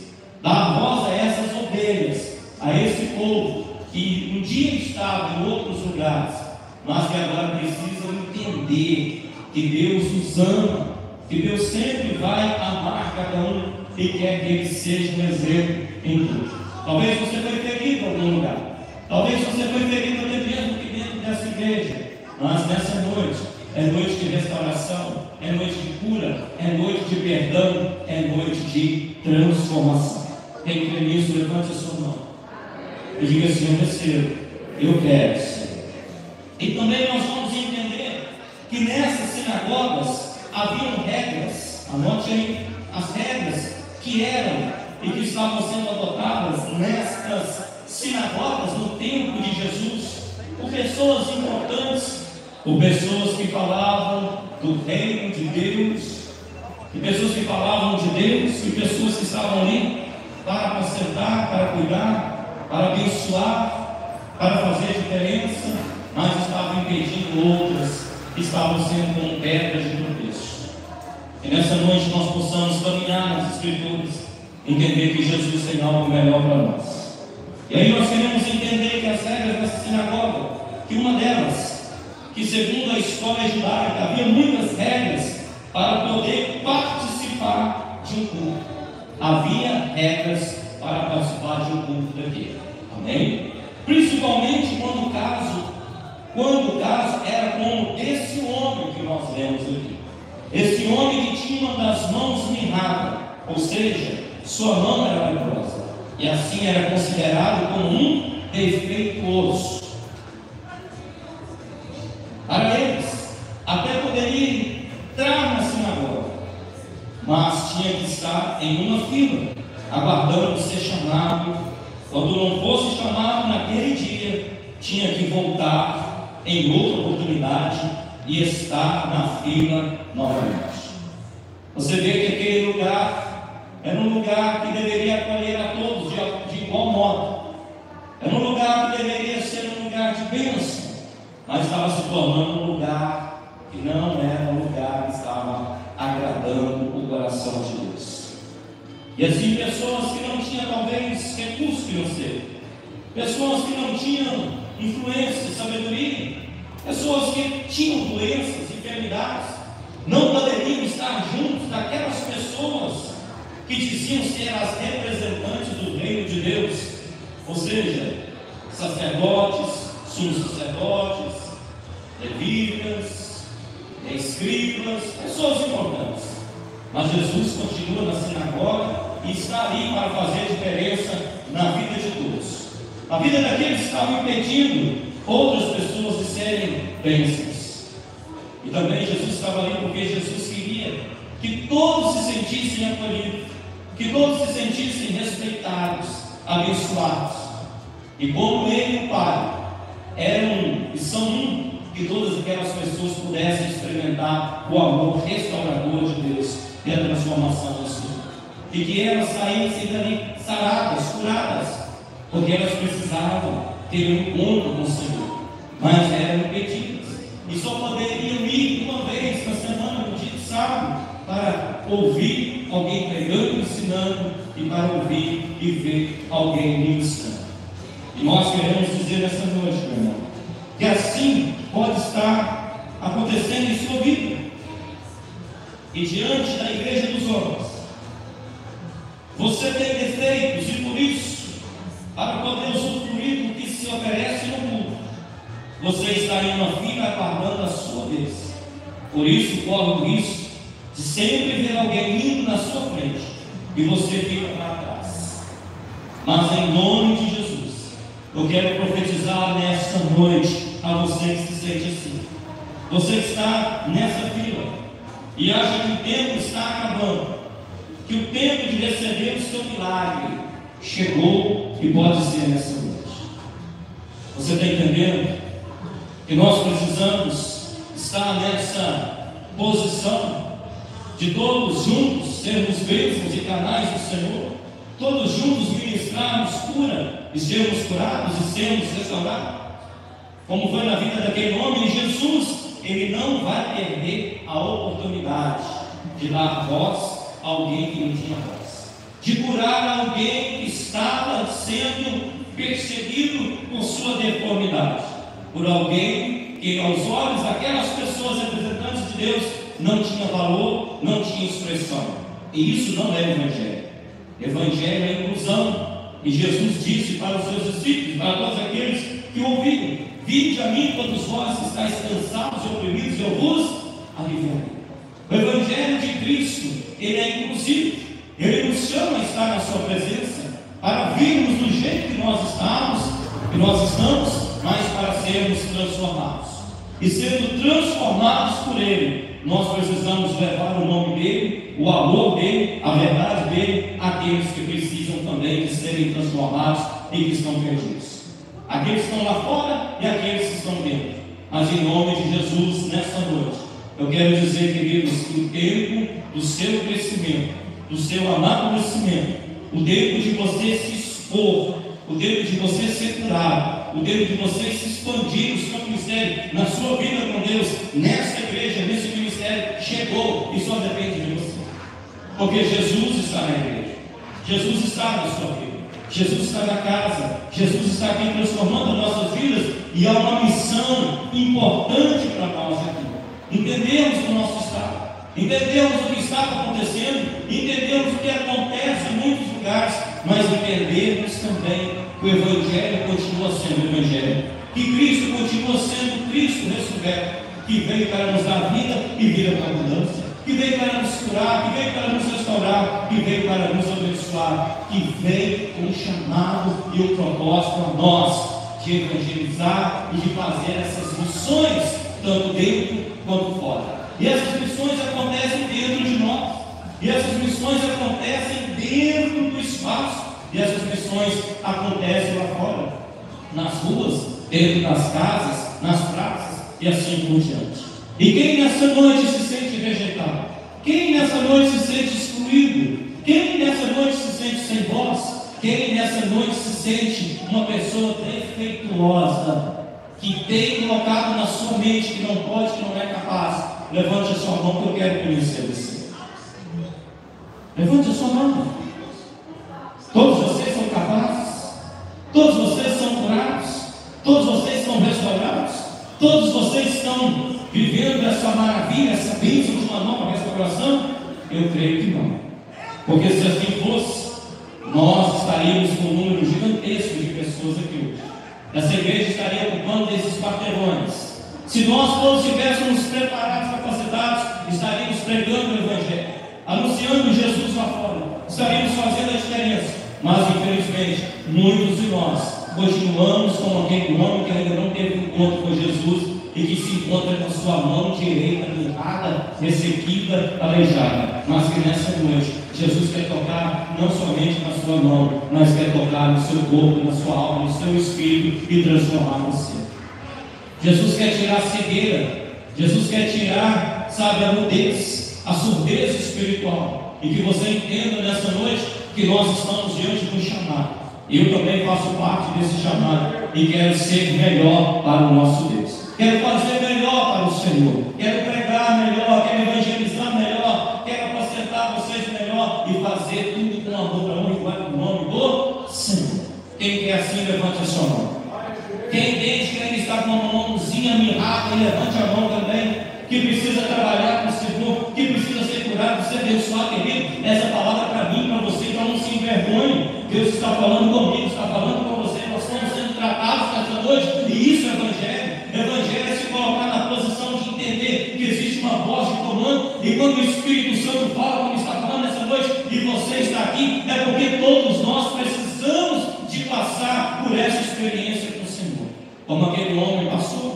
dar voz a essas ovelhas, a esse povo que um dia estava em outros lugares, mas que agora precisam entender que Deus os ama, que Deus sempre vai amar cada um e quer que eles sejam um exemplo em tudo. Talvez você foi ferido em algum lugar, talvez você foi ferido até mesmo aqui dentro dessa igreja, mas nessa noite é noite de restauração, é noite de cura, é noite de perdão, é noite de transformação. Quem crê nisso, levante a sua mão e diga assim: eu recebo, eu quero, Senhor. E também nós vamos entender que nessas sinagogas haviam regras, anote aí, as regras que eram e que estavam sendo adotadas nestas sinagogas no tempo de Jesus, por pessoas importantes, por pessoas que falavam do reino de Deus, e pessoas que falavam de Deus, e pessoas que estavam ali para apacentar, para cuidar, para abençoar, para fazer diferença, mas estavam impedindo outras que estavam sendo como pedras de tropeço. E nessa noite nós possamos caminhar nas Escrituras, entender que Jesus tem algo melhor para nós. E aí nós queremos entender que as regras dessa sinagoga, que uma delas, que segundo a história judaica, havia muitas regras para poder participar de um culto. havia regras para participar de um culto daquele. Amém? Principalmente quando o caso era como esse homem que nós vemos aqui. Esse homem que tinha uma das mãos mirrada, ou seja, sua mão era leprosa, e assim era considerado como um defeituoso. Para eles, até poderia entrar na sinagoga, mas tinha que estar em uma fila, aguardando ser chamado. Quando não fosse chamado naquele dia, tinha que voltar em outra oportunidade e estar na fila novamente. Você vê que aquele lugar era um lugar que deveria acolher a todos de igual modo. Era um lugar que deveria ser um lugar de bênção, mas estava se tornando um lugar que não era um lugar que estava agradando o coração de Deus. E assim, pessoas que não tinham talvez recurso financeiro, pessoas que não tinham influência, sabedoria, pessoas que tinham doenças, enfermidades, não poderiam estar juntos daquelas pessoas que diziam ser as representantes do reino de Deus, ou seja, sacerdotes, sumos sacerdotes, levitas, escribas, pessoas importantes. Mas Jesus continua na sinagoga e está ali para fazer diferença na vida de todos. A vida daqueles que estavam impedindo outras pessoas de serem bênçãos. E também Jesus estava ali porque Jesus queria que todos se sentissem acolhidos, que todos se sentissem respeitados, abençoados. E como Ele e o Pai eram e são um, que todas aquelas pessoas pudessem experimentar o amor restaurador de Deus e a transformação da sua vida. E que elas saíssem dali saradas, curadas, porque elas precisavam ter um encontro com o Senhor, mas eram impedidas e só poderiam ir uma vez na semana, no dia de sábado, para ouvir alguém pregando e ensinando, e para ouvir e ver alguém ministrando. E nós queremos dizer nessa noite, meu irmão, que assim pode estar acontecendo em sua vida e diante da igreja dos homens. Você tem defeitos e por isso, para poder usufruir do que se oferece no mundo, você está em uma fila aguardando a sua vez. Por isso corre o risco de sempre ver alguém indo na sua frente e você fica para trás. Mas em nome de Jesus, eu quero profetizar nesta noite a você que se sente assim, você que está nessa fila e acha que o tempo está acabando, que o tempo de receber o seu milagre chegou e pode ser nessa noite. Você está entendendo que nós precisamos estar nessa posição de todos juntos sermos bênçãos e canais do Senhor, todos juntos ministrarmos cura e sermos curados e sermos restaurados, como foi na vida daquele homem. Jesus, Ele não vai perder a oportunidade de dar voz a alguém que não tinha voz, de curar alguém que estava sendo perseguido por sua deformidade, por alguém que aos olhos daquelas pessoas representantes de Deus não tinha valor, não tinha expressão. E isso não é Evangelho. Evangelho é inclusão. E Jesus disse para os seus discípulos, para todos aqueles que ouviram: vinde a mim todos vós que estáis cansados e oprimidos, eu vos aliviarei. O Evangelho de Cristo, ele é inclusivo. Ele nos chama a estar na sua presença, para virmos do jeito que nós estamos, mas para sermos transformados. E sendo transformados por Ele, nós precisamos levar o nome dEle, o amor dEle, a verdade dEle, àqueles que precisam também de serem transformados e que estão perdidos. Aqueles que estão lá fora e aqueles que estão dentro. Mas em nome de Jesus, nessa noite, eu quero dizer, queridos, que o tempo do seu crescimento, do seu amadurecimento, o tempo de você se expor, o tempo de você ser curado, o tempo de você se expandir no seu ministério, na sua vida com Deus, nessa igreja, nesse ministério, chegou e só depende de você. Porque Jesus está na igreja, Jesus está na sua vida, Jesus está na casa, Jesus está aqui transformando as nossas vidas, e há uma missão importante para nós aqui. Entendemos o nosso estado, entendemos o que estava acontecendo, entendemos o que acontece em muitos lugares, mas entendemos também que o Evangelho continua sendo o Evangelho, que Cristo continua sendo Cristo ressurreto, que veio para nos dar vida e vida com abundância, que veio para nos curar, que veio para nos restaurar, que veio para nos abençoar, que veio com o chamado e o propósito a nós de evangelizar e de fazer essas missões, tanto dentro quanto fora. E essas missões acontecem dentro de nós, e essas missões acontecem dentro do espaço, e essas missões acontecem lá fora, nas ruas, dentro das casas, nas praças e assim por diante. E quem nessa noite se sente rejeitado? Quem nessa noite se sente excluído? Quem nessa noite se sente sem voz? Quem nessa noite se sente uma pessoa defeituosa, que tem colocado na sua mente que não pode, que não é capaz? Levante a sua mão que eu quero conhecer você. Levante a sua mão. Todos vocês são capazes? Todos vocês são curados? Todos vocês são restaurados? Todos vocês estão vivendo essa maravilha, essa bênção de uma nova restauração? Eu creio que não. Porque se assim fosse, nós estaríamos com um número gigantesco de pessoas aqui hoje. Essa igreja estaria ocupando desses quarteirões. Se nós todos estivéssemos preparados, capacitados, estaríamos pregando o Evangelho, anunciando Jesus lá fora, estaríamos fazendo a diferença. Mas infelizmente, muitos de nós continuamos como aquele homem que ainda não teve um encontro com Jesus e que se encontra com a sua mão direita mirrada, ressequida, aleijada. Mas que nessa noite Jesus quer tocar não somente na sua mão, mas quer tocar no seu corpo, na sua alma, no seu espírito e transformar você. Jesus quer tirar a cegueira, Jesus quer tirar, sabe, a mudez, a surdez espiritual, e que você entenda nessa noite que nós estamos diante de um chamado. Eu também faço parte desse chamado e quero ser melhor para o nosso Deus. Quero fazer melhor para o Senhor. Quero pregar melhor, quero evangelizar melhor, quero apresentar vocês melhor e fazer tudo com amor para um igual no nome do Senhor. Quem quer assim, levante a sua mão. Quem entende que ainda está com uma mãozinha mirrada, levante a mão também. Que precisa trabalhar com o Senhor, que precisa ser curado, ser abençoado, querido. Essa palavra para mim, para você, então não se envergonhe. Deus está falando comigo, está falando com você. Nós estamos sendo tratados nessa noite, e isso é Evangelho. Evangelho é se colocar na posição de entender que existe uma voz de comando, e quando o Espírito Santo fala, como está falando nessa noite, e você está aqui, é porque todos nós precisamos de passar por essa experiência com o Senhor, como aquele homem passou.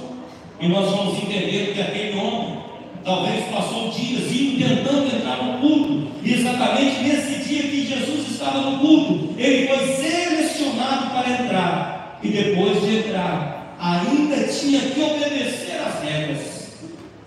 E nós vamos entender que aquele homem talvez passou dias indo tentando entrar no culto, e exatamente nesse dia que Jesus estava no culto, ele foi selecionado para entrar, e depois de entrar, ainda tinha que obedecer às regras.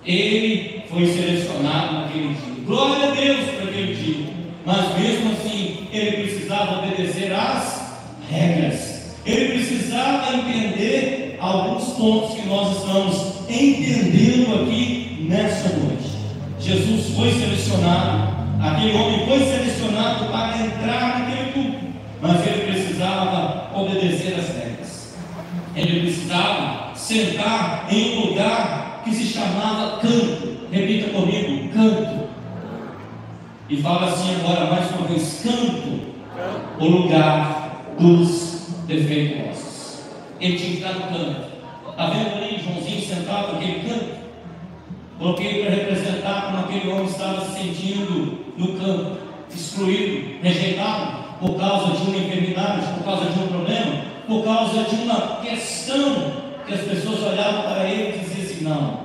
Ele foi selecionado naquele dia. Glória a Deus por aquele dia. Mas mesmo assim, ele precisava obedecer às regras. Ele precisava entender alguns pontos que nós estamos entendendo aqui nessa noite. Jesus foi selecionado, aquele homem foi selecionado para entrar naquele culto, mas ele precisava obedecer às regras. Ele precisava sentar em um lugar que se chamava canto. Repita comigo, canto. E fala assim agora mais uma vez: canto, o lugar dos defeituosos. Ele tinha que estar no canto. Está vendo ali Joãozinho sentado naquele canto? Coloquei para representar como aquele homem estava se sentindo no canto, excluído, rejeitado, por causa de uma enfermidade, por causa de um problema, por causa de uma questão que as pessoas olhavam para ele e diziam assim: não,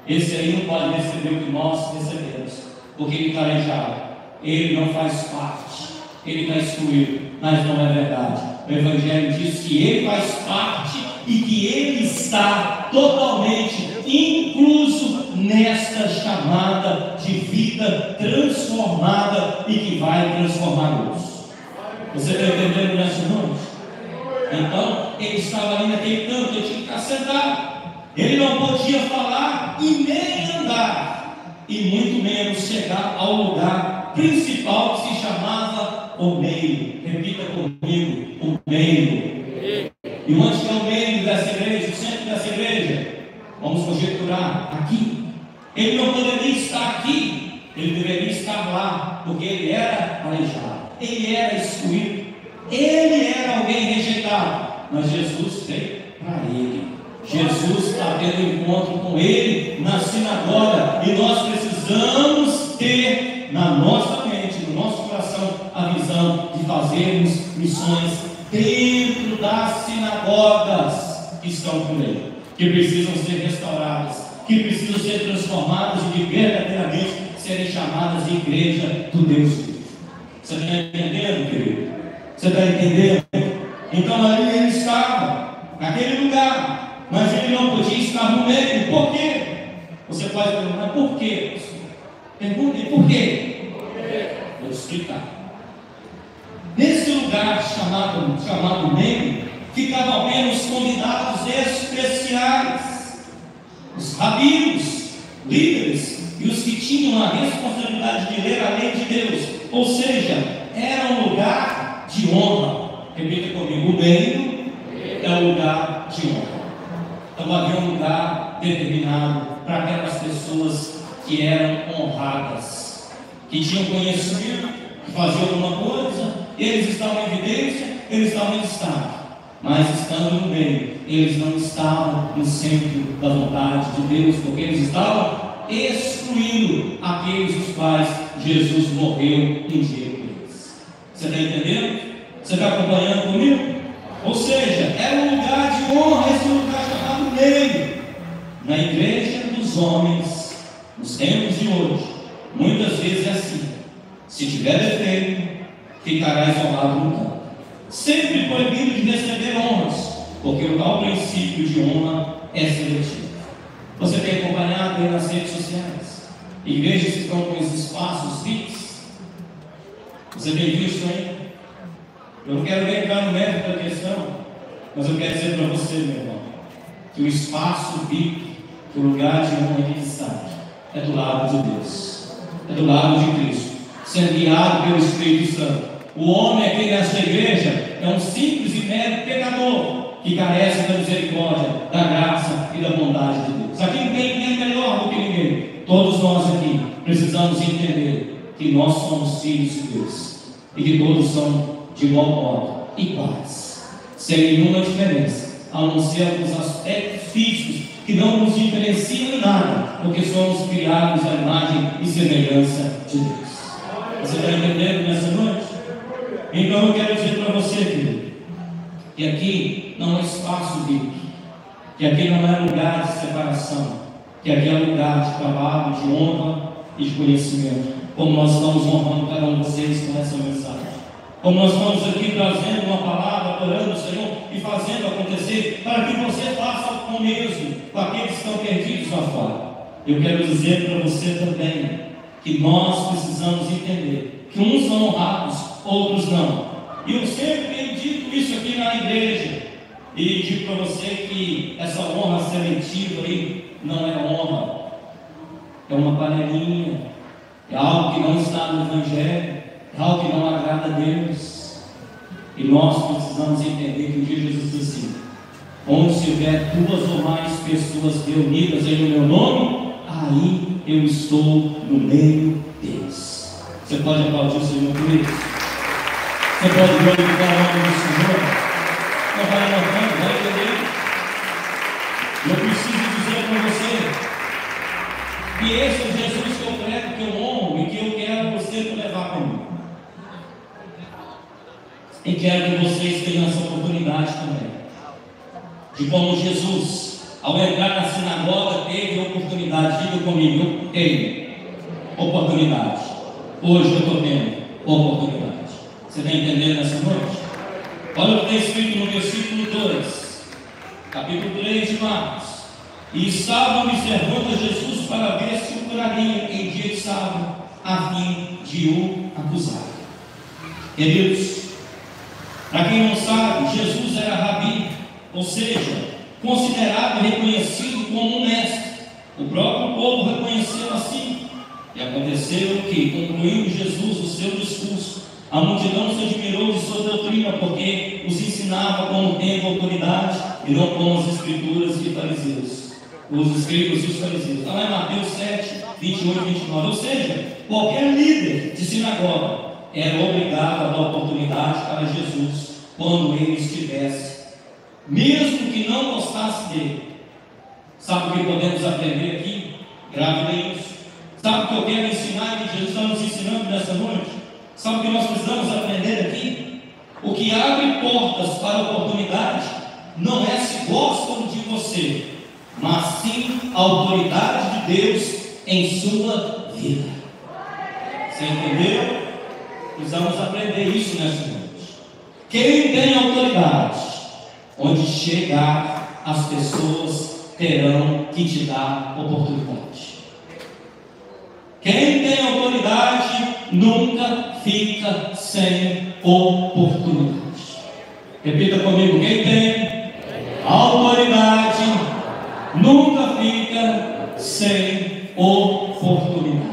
esse aí não pode receber o que nós recebemos, porque ele está aleijado, ele não faz parte, ele está excluído. Mas não é verdade. O Evangelho diz que ele faz parte e que ele está totalmente incluso nesta chamada de vida transformada e que vai transformar outros. Você está entendendo nessa noite? Então, ele estava ali naquele canto, ele tinha que estar sentado. Ele não podia falar e nem andar, e muito menos chegar ao lugar principal que se chamava o meio. Repita comigo, o meio. E onde que é o meio dessa igreja, o centro dessa igreja? Vamos conjecturar aqui. Ele não poderia estar aqui Ele deveria estar lá, porque ele era aleijado, ele era excluído, ele era alguém rejeitado, mas Jesus veio para ele. Jesus está tendo encontro com ele na sinagoga, e nós precisamos ter na nossa mente, no nosso coração, a visão de fazermos missões dentro das sinagogas que estão por ele, que precisam ser restauradas, que precisam ser transformadas e que verdadeiramente serem chamadas de igreja do Deus vivo. Você está entendendo, querido? Você está entendendo? Então ali ele estava, naquele lugar, mas ele não podia estar no meio. Por quê? Você pode perguntar, por quê? Pergunte, por quê? Vou explicar. Nesse lugar chamado meio, ficavam apenas convidados especiais, os rabinos, líderes e os que tinham a responsabilidade de ler a lei de Deus, ou seja, era um lugar de honra. Repita comigo, o meio é um lugar de honra. Então havia um lugar determinado para aquelas pessoas que eram honradas, que tinham conhecimento, que faziam alguma coisa, eles estavam em evidência, eles estavam em destaque, mas estando no meio, eles não estavam no centro da vontade de Deus, porque eles estavam excluindo aqueles os quais Jesus morreu em dia por eles. Você está entendendo? Você está acompanhando comigo? Ou seja, era um lugar de honra, esse lugar chamado meio. Na igreja dos homens, nos tempos de hoje, muitas vezes é assim: se tiver defeito, ficará isolado no canto, sempre proibido de receber honras, porque o tal princípio de honra é seletivo. Você tem acompanhado aí nas redes sociais igrejas que estão com esses espaços VIPs? Você tem visto aí? Eu não quero nem entrar no mérito da questão, mas eu quero dizer para você, meu irmão, que o espaço VIP, que o lugar de honra e de destaque, é do lado de Deus, é do lado de Cristo, sendo guiado pelo Espírito Santo. O homem aqui nessa igreja é um simples e mero pecador, que carece da misericórdia, da graça e da bondade de Deus. Aqui ninguém é melhor do que ninguém. Todos nós aqui precisamos entender que nós somos filhos de Deus, e que todos são de igual modo iguais, sem nenhuma diferença, a não ser alguns aspectos físicos que não nos diferenciam em nada, porque somos criados à imagem e semelhança de Deus. Você está entendendo nessa noite? Então eu quero dizer para você, querido, que aqui não é espaço VIP, que aqui não é lugar de separação, que aqui é lugar de trabalho, de honra e de conhecimento, como nós estamos honrando cada um de vocês com essa mensagem. Como nós estamos aqui trazendo uma palavra, adorando o Senhor e fazendo acontecer, para que você faça o mesmo com aqueles que estão perdidos lá fora. Eu quero dizer para você também que nós precisamos entender que uns são honrados, outros não. E eu sempre tenho dito isso aqui na igreja, e digo para você que essa honra seletiva aí não é honra, é uma panelinha, é algo que não está no Evangelho, é algo que não agrada a Deus. E nós precisamos entender que o dia Jesus diz assim: onde estiver 2 ou mais pessoas reunidas em meu nome, aí eu estou no meio deles. Você pode aplaudir o Senhor por isso? Você pode glorificar o nome do Senhor? Não vai levantando, vai entender. Eu preciso dizer para você que esse é o Jesus que eu prego, que eu honro e que eu quero você levar comigo. E quero que vocês tenham essa oportunidade também, de como Jesus, ao entrar na sinagoga, teve oportunidade. Diga comigo, eu tenho oportunidade. Hoje eu estou tendo oportunidade. Você está entendendo essa noite? Olha o que está escrito no versículo 2, capítulo 3 de Marcos. E estavam observando a Jesus para ver se o curariam em dia de sábado, a fim de o acusar. Queridos, para quem não sabe, Jesus era rabi, ou seja, considerado e reconhecido como um mestre. O próprio povo reconheceu assim. E aconteceu que, concluindo Jesus o seu discurso, a multidão se admirou de sua doutrina, porque os ensinava como tendo autoridade e não como as escrituras de fariseus. os escribas e os fariseus. Está lá em Mateus 7, 28 e 29. Ou seja, qualquer líder de sinagoga era obrigado a dar oportunidade para Jesus quando ele estivesse, mesmo que não gostasse dele. Sabe o que podemos aprender aqui? Grave isso. Sabe o que eu quero ensinar e que Jesus está nos ensinando nessa noite? Sabe o que nós precisamos aprender aqui? O que abre portas para a oportunidade não é se gostam de você, mas sim a autoridade de Deus em sua vida. Você entendeu? Precisamos aprender isso nessa noite. Quem tem autoridade, onde chegar, as pessoas terão que te dar oportunidade. Quem tem autoridade nunca fica sem oportunidade. Repita comigo: quem tem autoridade nunca fica sem oportunidade.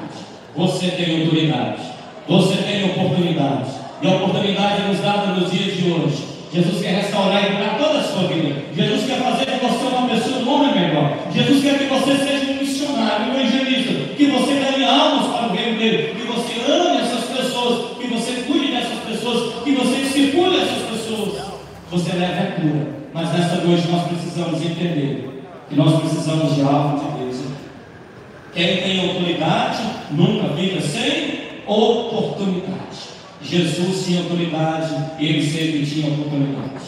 Você tem autoridade, você tem oportunidade, e a oportunidade é nos dada nos dias de hoje. Jesus quer restaurar e curar toda a sua vida. Jesus quer fazer de você uma pessoa, um homem melhor. Jesus quer que você seja um missionário, um evangelista, que você ganhe almas para o reino dele, que você ame essas pessoas, que você cuide dessas pessoas, que você discipule essas pessoas. Você leva a cura. Mas nesta noite nós precisamos entender que nós precisamos de algo de Deus. Quem tem autoridade nunca fica sem oportunidade. Jesus tinha autoridade e ele sempre tinha oportunidade.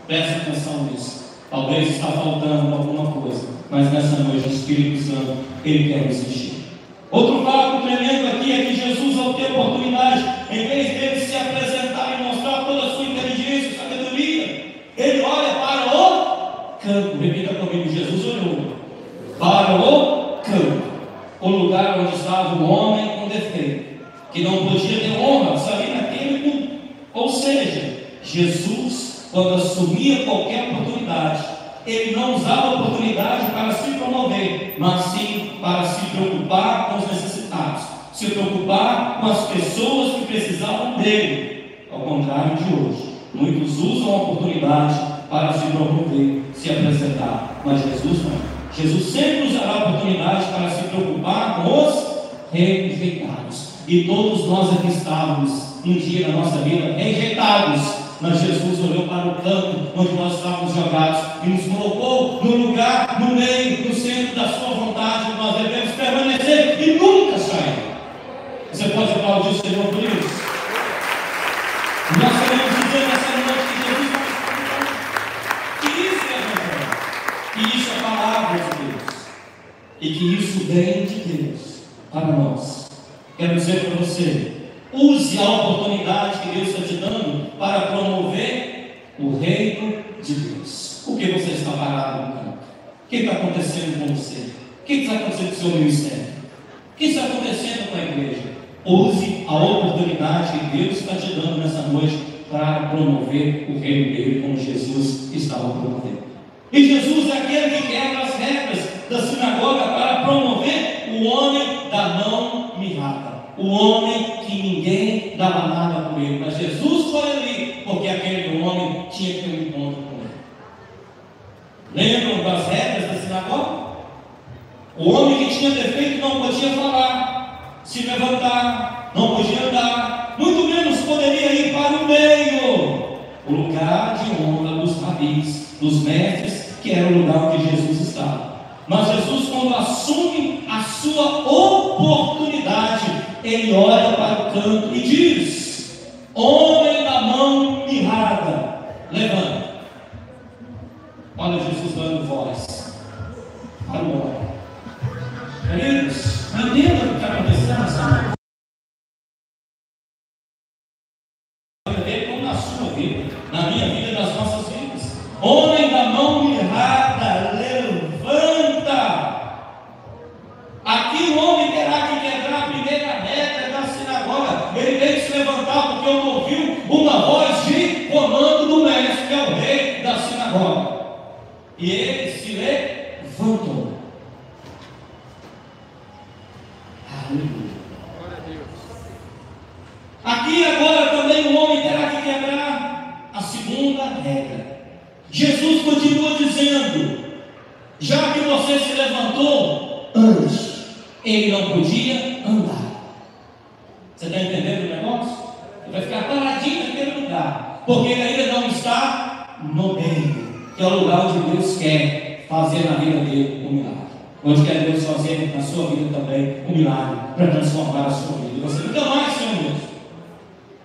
Preste atenção nisso. Talvez está faltando alguma coisa, mas nessa noite o Espírito Santo, ele quer nos encher. Outro fato tremendo aqui é que Jesus, ao ter oportunidade, em vez dele se apresentar e mostrar toda a sua inteligência e sabedoria, ele olha para o campo. Repita comigo: Jesus olhou para o campo, o lugar onde estava o homem com defeito, que não podia ter honra, sabia naquele mundo. Ou seja, Jesus, quando assumia qualquer oportunidade, ele não usava a oportunidade para se promover, mas sim para se preocupar com os necessitados, se preocupar com as pessoas que precisavam dele. Ao contrário de hoje, muitos usam a oportunidade para se promover, se apresentar, mas Jesus não. Jesus sempre usará a oportunidade para se preocupar com os rejeitados. E todos nós aqui estávamos um dia na nossa vida rejeitados, mas Jesus olhou para o campo onde nós estávamos jogados e nos colocou no lugar, no meio, no centro da sua vontade. Nós devemos permanecer e nunca sair. Você pode aplaudir o Senhor por isso? Nós queremos dizer nessa noite que Jesus que isso é evangelho, que isso é palavra de Deus e que isso vem de Deus para nós. Quero dizer para você: use a oportunidade que Deus está te dando para promover o reino de Deus. Por que você está parado no campo? O que está acontecendo com você? O que está acontecendo com o seu ministério? O que está acontecendo com a igreja? Use a oportunidade que Deus está te dando nessa noite para promover o reino dele, como Jesus estava promovendo. E Jesus é aquele que quebra as regras da sinagoga para promover o homem da mão mirrada, o homem que ninguém dava nada por ele, mas Jesus foi ali porque aquele homem tinha que ter um encontro com ele. Lembram das regras da sinagoga? O homem que tinha defeito não podia falar, se levantar, não podia andar, muito menos poderia ir para o meio, o lugar de honra dos rabis, dos mestres, que era o lugar onde Jesus estava. Mas Jesus, quando assume a sua oportunidade, ele olha para o canto e diz: homem da mão mirrada, levanta. Olha Jesus dando voz para o homem. Queridos, entenda o que está acontecendo nessa noite. Como na sua vida, na minha vida e nas nossas vidas. Homem da mão mirrada, levanta. Aqui o homem terá que quebrar a primeira regra da sinagoga. Ele tem que se levantar porque ele ouviu uma voz de comando do mestre, que é o rei da sinagoga. E ele se levantou. Aleluia. Aqui agora também o homem terá que quebrar a segunda regra. Jesus continua dizendo: Já que você se levantou, ande. Ele não podia andar. Você está entendendo o negócio? Ele vai ficar paradinho naquele lugar, porque ele ainda não está no meio, que é o lugar onde Deus quer fazer na vida dele um milagre. Onde quer Deus fazer na sua vida também um milagre, para transformar a sua vida. Você nunca mais, Senhor Deus.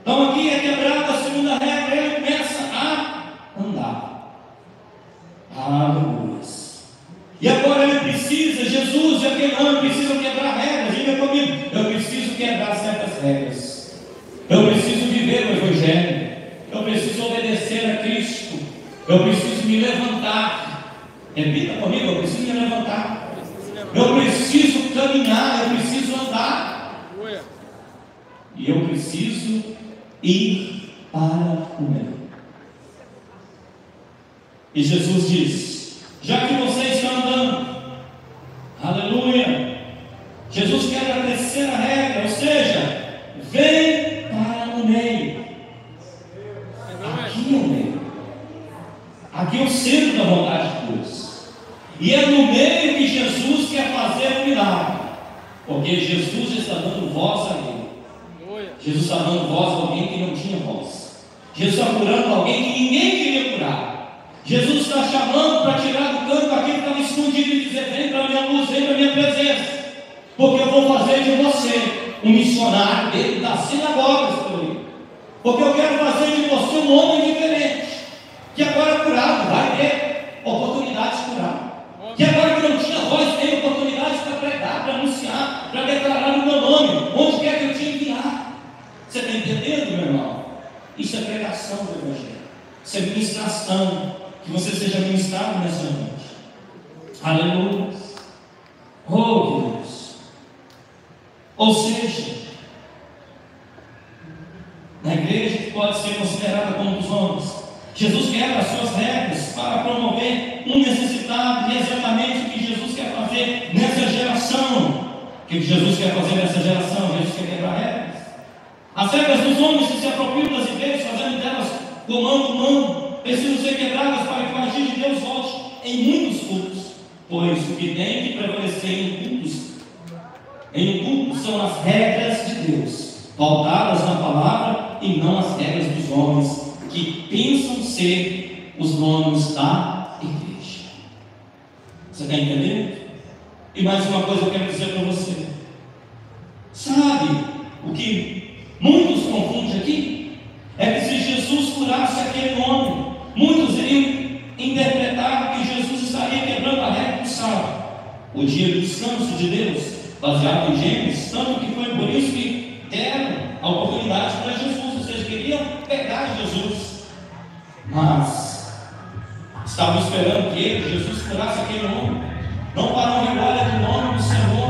Então aqui é quebrada a segunda regra, ele começa a andar. Aleluia. E agora ele precisa, Jesus e aquele homem precisam quebrar regras. Diga comigo, eu preciso quebrar certas regras. Eu preciso viver o Evangelho. Eu preciso obedecer a Cristo. Eu preciso me levantar. Repita comigo, eu preciso me levantar. Eu preciso caminhar, eu preciso andar. E eu preciso ir para o meio. E Jesus diz: já que você está andando, aleluia, Jesus quer a terceira regra, ou seja, vem para o meio. Aqui é o meio. Aqui é o centro da vontade de Deus. E é no meio que Jesus quer fazer um milagre, porque Jesus está dando voz a ele. Jesus está dando voz a alguém que não tinha voz. Jesus está curando alguém que ninguém queria curar. Jesus está chamando para tirar do campo aquilo que estava escondido e dizer: vem para a minha luz, vem para a minha presença, porque eu vou fazer de você um missionário dentro das sinagogas, porque eu quero fazer de você um homem diferente, que agora curado vai ter oportunidade de curar, que agora que não tinha voz tem oportunidade para pregar, para anunciar, para declarar o meu nome, onde quer que eu te enviar. Você está entendendo, meu irmão? Isso é pregação do Evangelho, isso é ministração. Que você seja ministrado nessa noite. Aleluia. Oh Deus. Ou seja, na igreja que pode ser considerada como dos homens, Jesus quebra as suas regras para promover um necessitado, e é exatamente o que Jesus quer fazer nessa geração. O que Jesus quer fazer nessa geração? Jesus quer quebrar regras. As regras dos homens que se apropriam das igrejas, fazendo delas comando humano, precisam ser quebradas para que o agir de Deus volte em muitos cultos, pois o que tem que prevalecer em um culto são as regras de Deus, pautadas na palavra, e não as regras dos homens que pensam ser os donos da igreja. Você está entendendo? E mais uma coisa eu quero dizer para você. Sabe o que muitos confundem aqui? É que se Jesus curasse aquele homem, muitos iriam interpretar que Jesus estaria quebrando a regra do sábado, o dia do descanso de Deus, baseado em Gênesis, tanto que foi por isso que deram a oportunidade para Jesus, ou seja, queriam pegar Jesus, mas estavam esperando que Jesus curasse aquele homem, não para uma glória do nome do Senhor,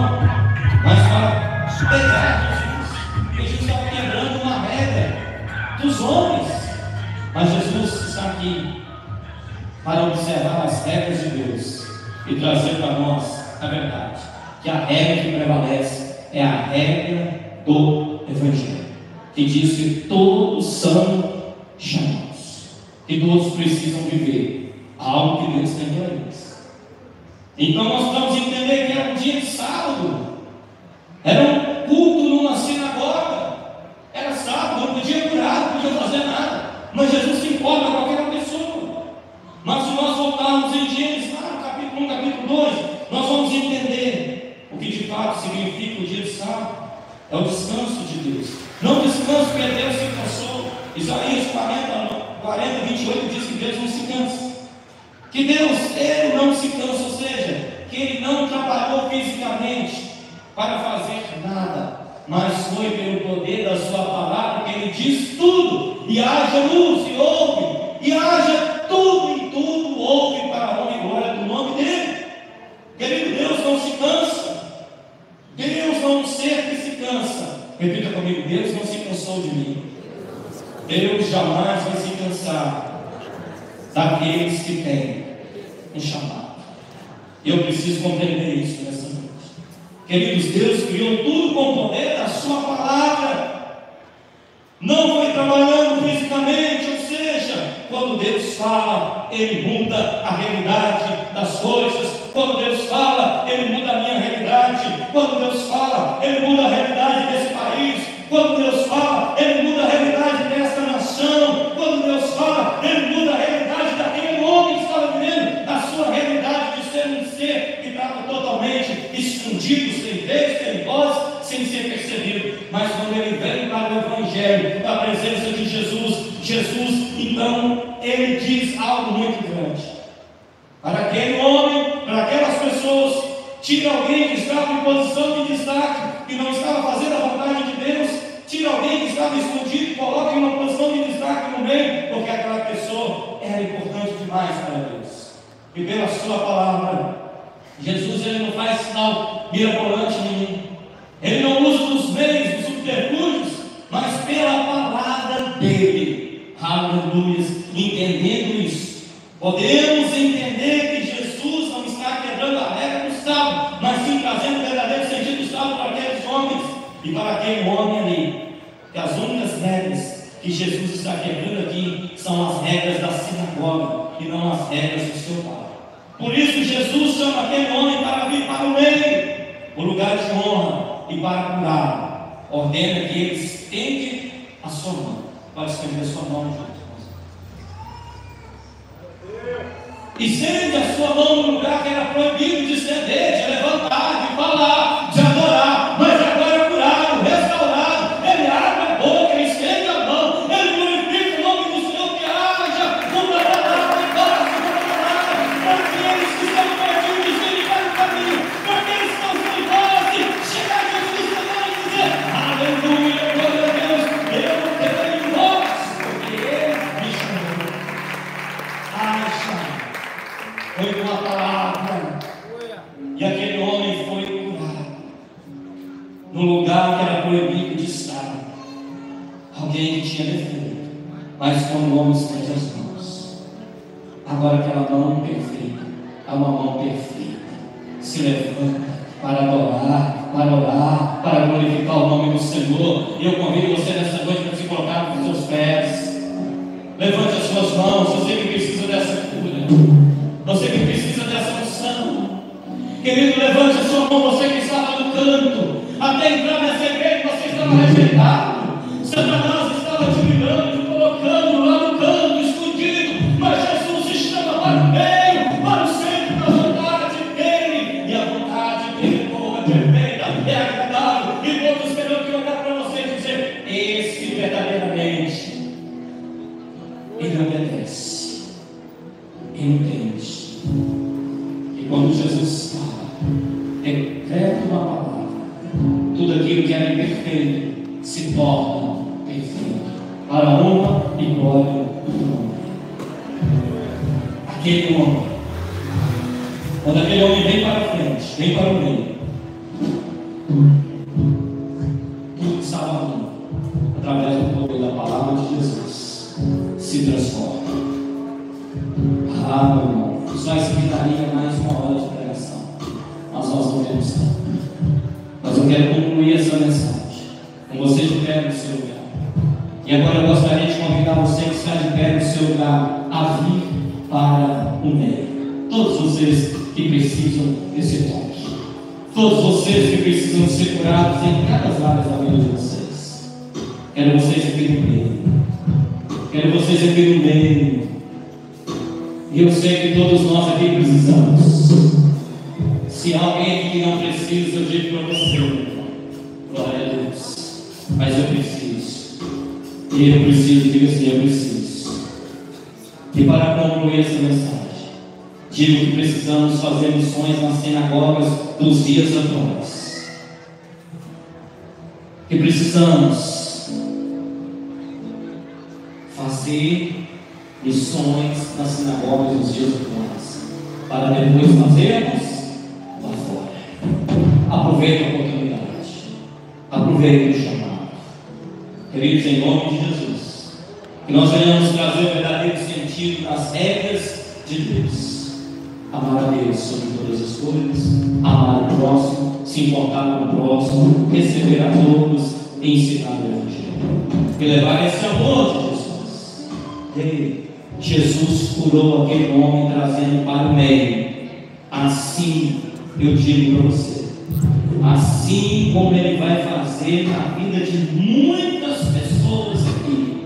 mas para pegar Jesus, porque Jesus estava quebrando uma regra dos homens. Mas Jesus está aqui para observar as regras de Deus e trazer para nós a verdade, que a regra que prevalece é a regra do Evangelho, que diz que todos são chamados, que todos precisam viver algo que Deus tem para eles. Então nós vamos entender que era um dia de sábado, era um culto numa sinagoga, era sábado, não podia curar, não podia fazer nada. Mas Jesus se importa com qualquer pessoa. Mas se nós voltarmos em Gênesis, no capítulo 1, capítulo 2, nós vamos entender o que de fato significa o dia de sábado. É o descanso de Deus. Não descanso que Deus se cansou. Isaías 40, 28 diz que Deus não se cansa. Que Deus, Ele não se cansa, ou seja, que Ele não trabalhou fisicamente para fazer nada, mas foi pelo poder da sua palavra que Ele diz tudo, e haja luz, e ouve, e haja tudo, em tudo ouve para a honra e glória do nome dEle. Querido, Deus não se cansa. Deus não é um ser que se cansa. Repita comigo: Deus não se cansou de mim. Deus jamais vai se cansar daqueles que têm um chamado. Eu preciso compreender isso nessa noite. Queridos, Deus criou tudo com o poder da sua palavra. Não foi trabalhando fisicamente, ou seja, quando Deus fala, Ele muda a realidade das coisas. Quando Deus fala, Ele muda a minha realidade. Quando Deus fala, Ele muda a realidade desse país. Quando Deus fala, Ele muda a realidade desta nação. Quando Deus fala, Ele muda a realidade daquele homem que estava vivendo a sua realidade de ser um ser que estava totalmente escondido, sem vez, sem voz, sem ser percebido. Mas quando ele vem para o Evangelho, para a presença de Jesus, então, ele diz algo muito grande. Para aquele homem, para aquelas pessoas, tira alguém que estava em posição de destaque, que não estava fazendo a vontade de Deus, tira alguém que estava escondido e coloca em uma posição de destaque no meio, porque aquela pessoa era importante demais para Deus. E pela sua palavra, Jesus, ele não faz sinal mirabolante nenhum. Ele não usa dos meios, dos subterfúgios, mas pela palavra dele. Aleluia. Entendendo isso, podemos entender que Jesus não está quebrando a regra do sábado, mas sim trazendo o verdadeiro sentido do sábado para aqueles homens e para aquele homem ali. Que as únicas regras que Jesus está quebrando aqui são as regras da sinagoga e não as regras do seu Pai. Por isso Jesus chama aquele homem para vir para o meio, o lugar de honra, e para curar, ordena que ele estende a sua mão. Pode estender a sua mão junto. Estende a sua mão no lugar que era proibido de estender, de levantar, de falar, de adorar, mas agora é curado, restaurado. Ele abre a boca, ele estende a mão, ele glorifica o nome do Senhor, que haja uma palavra e basta uma palavra para aqueles que estão perdidos e para o caminho, para aqueles que estão sem voz, chegar a Jesus e dizer: aleluia, glória a Deus, eu não tenho voz, porque Ele me chamou. Foi uma palavra, e aquele homem foi curado no lugar que era proibido de estar. Alguém que tinha defeito, mas quando o homem estende as mãos, agora aquela mão perfeita é uma mão perfeita, se levanta para adorar, para orar, para glorificar o nome do Senhor. E eu convido você nessa noite para se colocar nos seus pés. Levante as suas mãos, você que precisa dessa cura, você que precisa dessa unção. Querido, levante a sua mão, você que estava no canto, até entrar nessa igreja você estava rejeitado. Satanás estava te mirando, te colocando lá no canto, escondido, mas Jesus te chama para o meio, para o centro da vontade dele. E a vontade dele é boa, perfeita, é agradável. E todos terão que olhar para você e dizer: esse verdadeiramente ele obedece, ele entende. E quando Jesus fala, decreta uma palavra, tudo aquilo que era imperfeito se torna perfeito, para a honra e glória do nome. Aquele homem, quando aquele homem vem para a frente, vem para o meio, tudo que estava ali, através do poder da palavra de Jesus, se transforma. Ah, meu irmão, isso vai se daria mais uma hora de pregação, mas nós não temos tempo. Mas eu quero concluir essa mensagem com você de pé no seu lugar. E agora eu gostaria de convidar você que está de pé no seu lugar a vir para o meio. Todos vocês que precisam desse toque, todos vocês que precisam ser curados em cada área da vida de vocês. Quero vocês aqui no meio. Quero vocês aqui no meio. E eu sei que todos nós aqui precisamos. Se há alguém aqui que não precisa, eu digo para você: glória a Deus. Mas eu preciso. E eu preciso, diga assim: eu preciso. E para concluir essa mensagem, digo que precisamos fazer missões nas sinagogas dos dias atuais. Que precisamos fazer missões nas sinagogas dos dias atuais, para depois fazermos lá fora. Aproveite a oportunidade, aproveite o chamado. Queridos, em nome de Jesus, que nós venhamos trazer o verdadeiro sentido das regras de Deus. Amar a Deus sobre todas as coisas, amar o próximo, se importar com o próximo, receber a todos e ensinar o Evangelho. E levar esse amor de Jesus. Jesus curou aquele homem trazendo para o meio. Assim eu digo para você, assim como Ele vai fazer na vida de muitas pessoas aqui,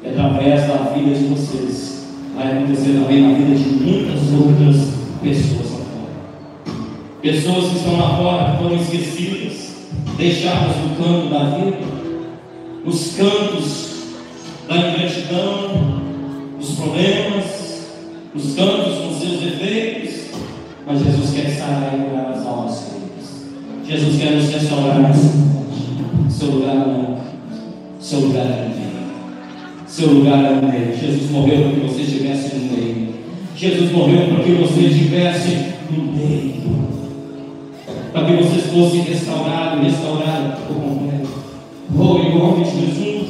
através da vida de vocês, vai acontecer também na vida de muitas outras pessoas lá fora. Pessoas que estão lá fora, que foram esquecidas, deixadas no canto da vida, nos cantos da ingratidão, dos problemas, nos cantos com seus defeitos. Mas Jesus quer estar aí para as almas feridas. Jesus quer nos restaurar nessa noite. Seu lugar não, seu lugar é no meio. Seu lugar é no meio. Jesus morreu para que você estivesse no meio. Jesus morreu para que você estivesse no meio. Para que você fosse restaurado por completo. Oh, em nome de Jesus.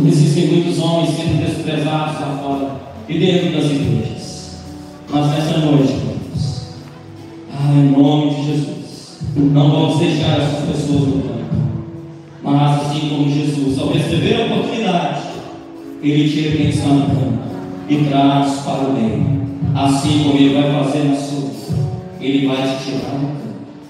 Existem muitos homens sendo desprezados lá fora e dentro das igrejas. Mas nessa noite, irmãos, em nome de Jesus, não vamos deixar essas pessoas no campo. Mas assim como Jesus, ao receber a oportunidade, Ele tira quem está no campo e traz para o meio. Assim como Ele vai fazer na sua vida, Ele vai te tirar do campo,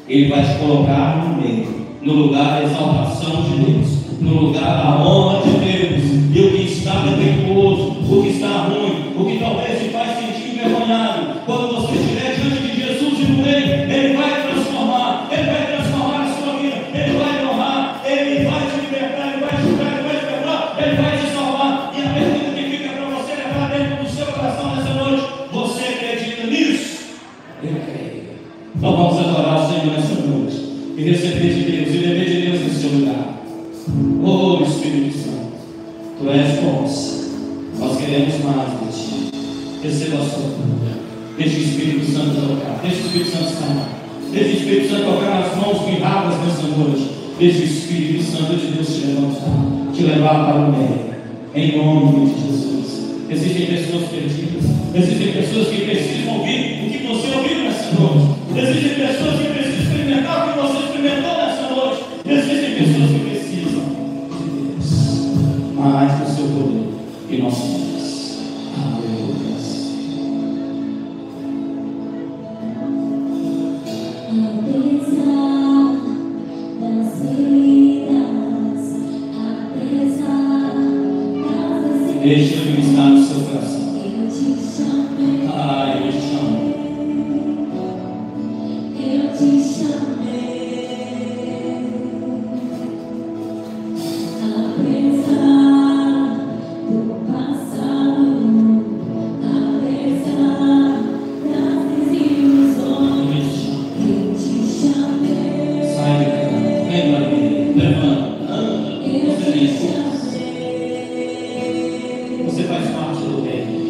Ele vai te colocar no meio, no lugar da exaltação de Deus, no lugar da honra de Deus. E o que está defeituoso, o que está ruim, o que talvez te faz sentir envergonhado, quando você estiver diante de Jesus e no meio, Ele vai transformar, Ele vai transformar a sua vida, Ele vai te honrar, Ele vai te libertar, Ele vai te curar, Ele vai te quebrar, Ele vai te salvar. E a pergunta que fica para você levar dentro do seu coração nessa noite: você acredita nisso? Eu creio. Então vamos adorar o Senhor nessa noite e receber de Deus e beber de Deus nesse lugar. Oh Espírito Santo, Tu és bom, nós queremos mais de Ti. Receba a sua cura. Deixa o Espírito Santo tocar, deixa o Espírito Santo sanar, deixa o Espírito Santo tocar nas mãos virradas nessa noite. Deixa o Espírito Santo de Deus te levantar, te levar para o meio, em nome de Jesus. Existem pessoas perdidas, existem pessoas que precisam ouvir o que você ouviu nessa noite, existem pessoas que precisam experimentar o que você experimentou nessa noite, existem pessoas que precisam de Deus, mais do seu poder e nosso Deus. Aleluia. Deixa Ele estar no seu coração. Eu te chamei. Eu te chamei. Eu te chamei. Apesar do passado, apesar das desilusões, eu te chamei. Sai de cá. Vem para mim. Levanta. Anda. Você faz parte do reino.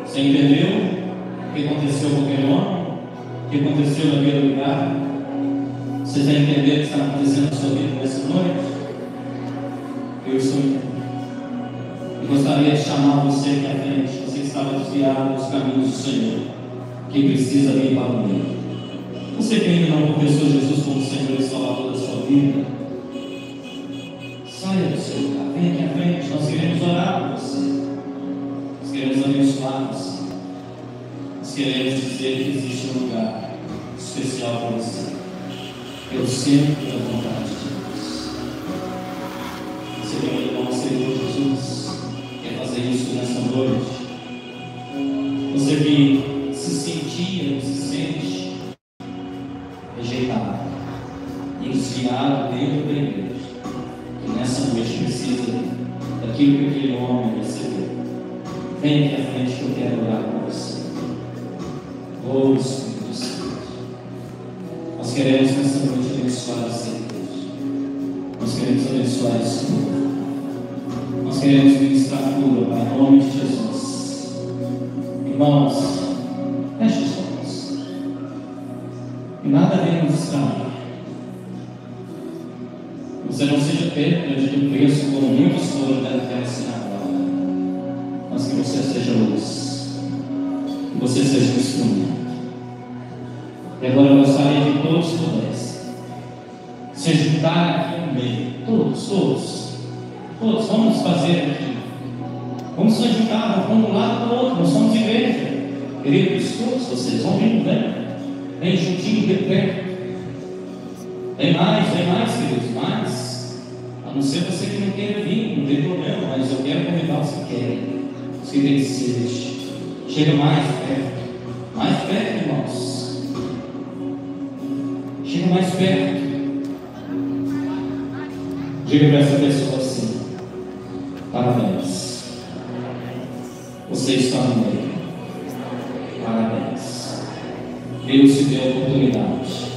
Você entendeu o que aconteceu com aquele homem? O que aconteceu naquele lugar? Você está entendendo o que está acontecendo na sua vida nessa noite? Eu estou entendendo. Eu gostaria de chamar você aqui à frente. Você estava desviado dos caminhos do Senhor, que precisa vir para o meio. Você que ainda não confessou Jesus como Senhor e Salvador da sua vida, saia do seu lugar, vem aqui à frente. Nós queremos orar por você, nós queremos abençoar você, nós queremos dizer que existe um lugar especial para você. Eu sempre da vontade de Deus. Você quer levar o Senhor Jesus? Quer fazer isso nessa noite? Você que se sentia ou se sente rejeitado e desviado dentro da igreja, que nessa noite precisa daquilo que aquele homem recebeu, vem aqui à frente que eu quero orar com você. Oh Espírito Santo, nós queremos nessa noite abençoar essa igreja, nós queremos abençoar esse povo, nós queremos ministrar cura, Pai, em nome de Jesus. Irmãos, feche os olhos. E nada venha nos distrair. Você não seja pego de preço como muitos foram da sinagoga, mas que você seja luz, que você seja um instrumento. E agora eu gostaria que todos pudessem se juntar aqui no meio, todos, vamos fazer aqui. Vamos se juntar, vamos de um lado para o outro, nós somos igreja. Queridos, todos vocês vão vindo, vem juntinho, de perto. Vem mais, queridos, mais. A não ser você que não queira vir, não tem problema, mas eu quero convidar os que querem, os que têm sede. Chega mais perto, irmãos. Chega mais perto. Diga para essa pessoa assim: parabéns. Você está no meio. Parabéns. Deus te deu a oportunidade.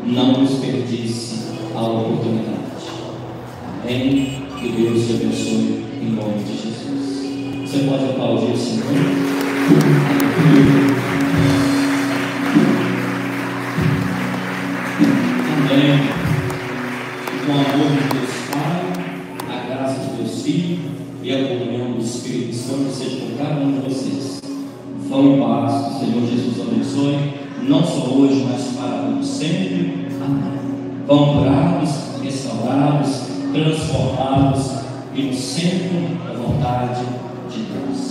Não desperdice a oportunidade. Amém? Que Deus te abençoe em nome de Jesus. Você pode aplaudir o Senhor? Amém. Com o amor de Deus Pai, a graça de Deus Filho e a comunhão do Espírito Santo seja com cada um de vocês. Vão em paz, que o Senhor Jesus abençoe, não só hoje, mas para todo sempre. Amém. Vão curados, restaurados, transformados e no centro da vontade de Deus.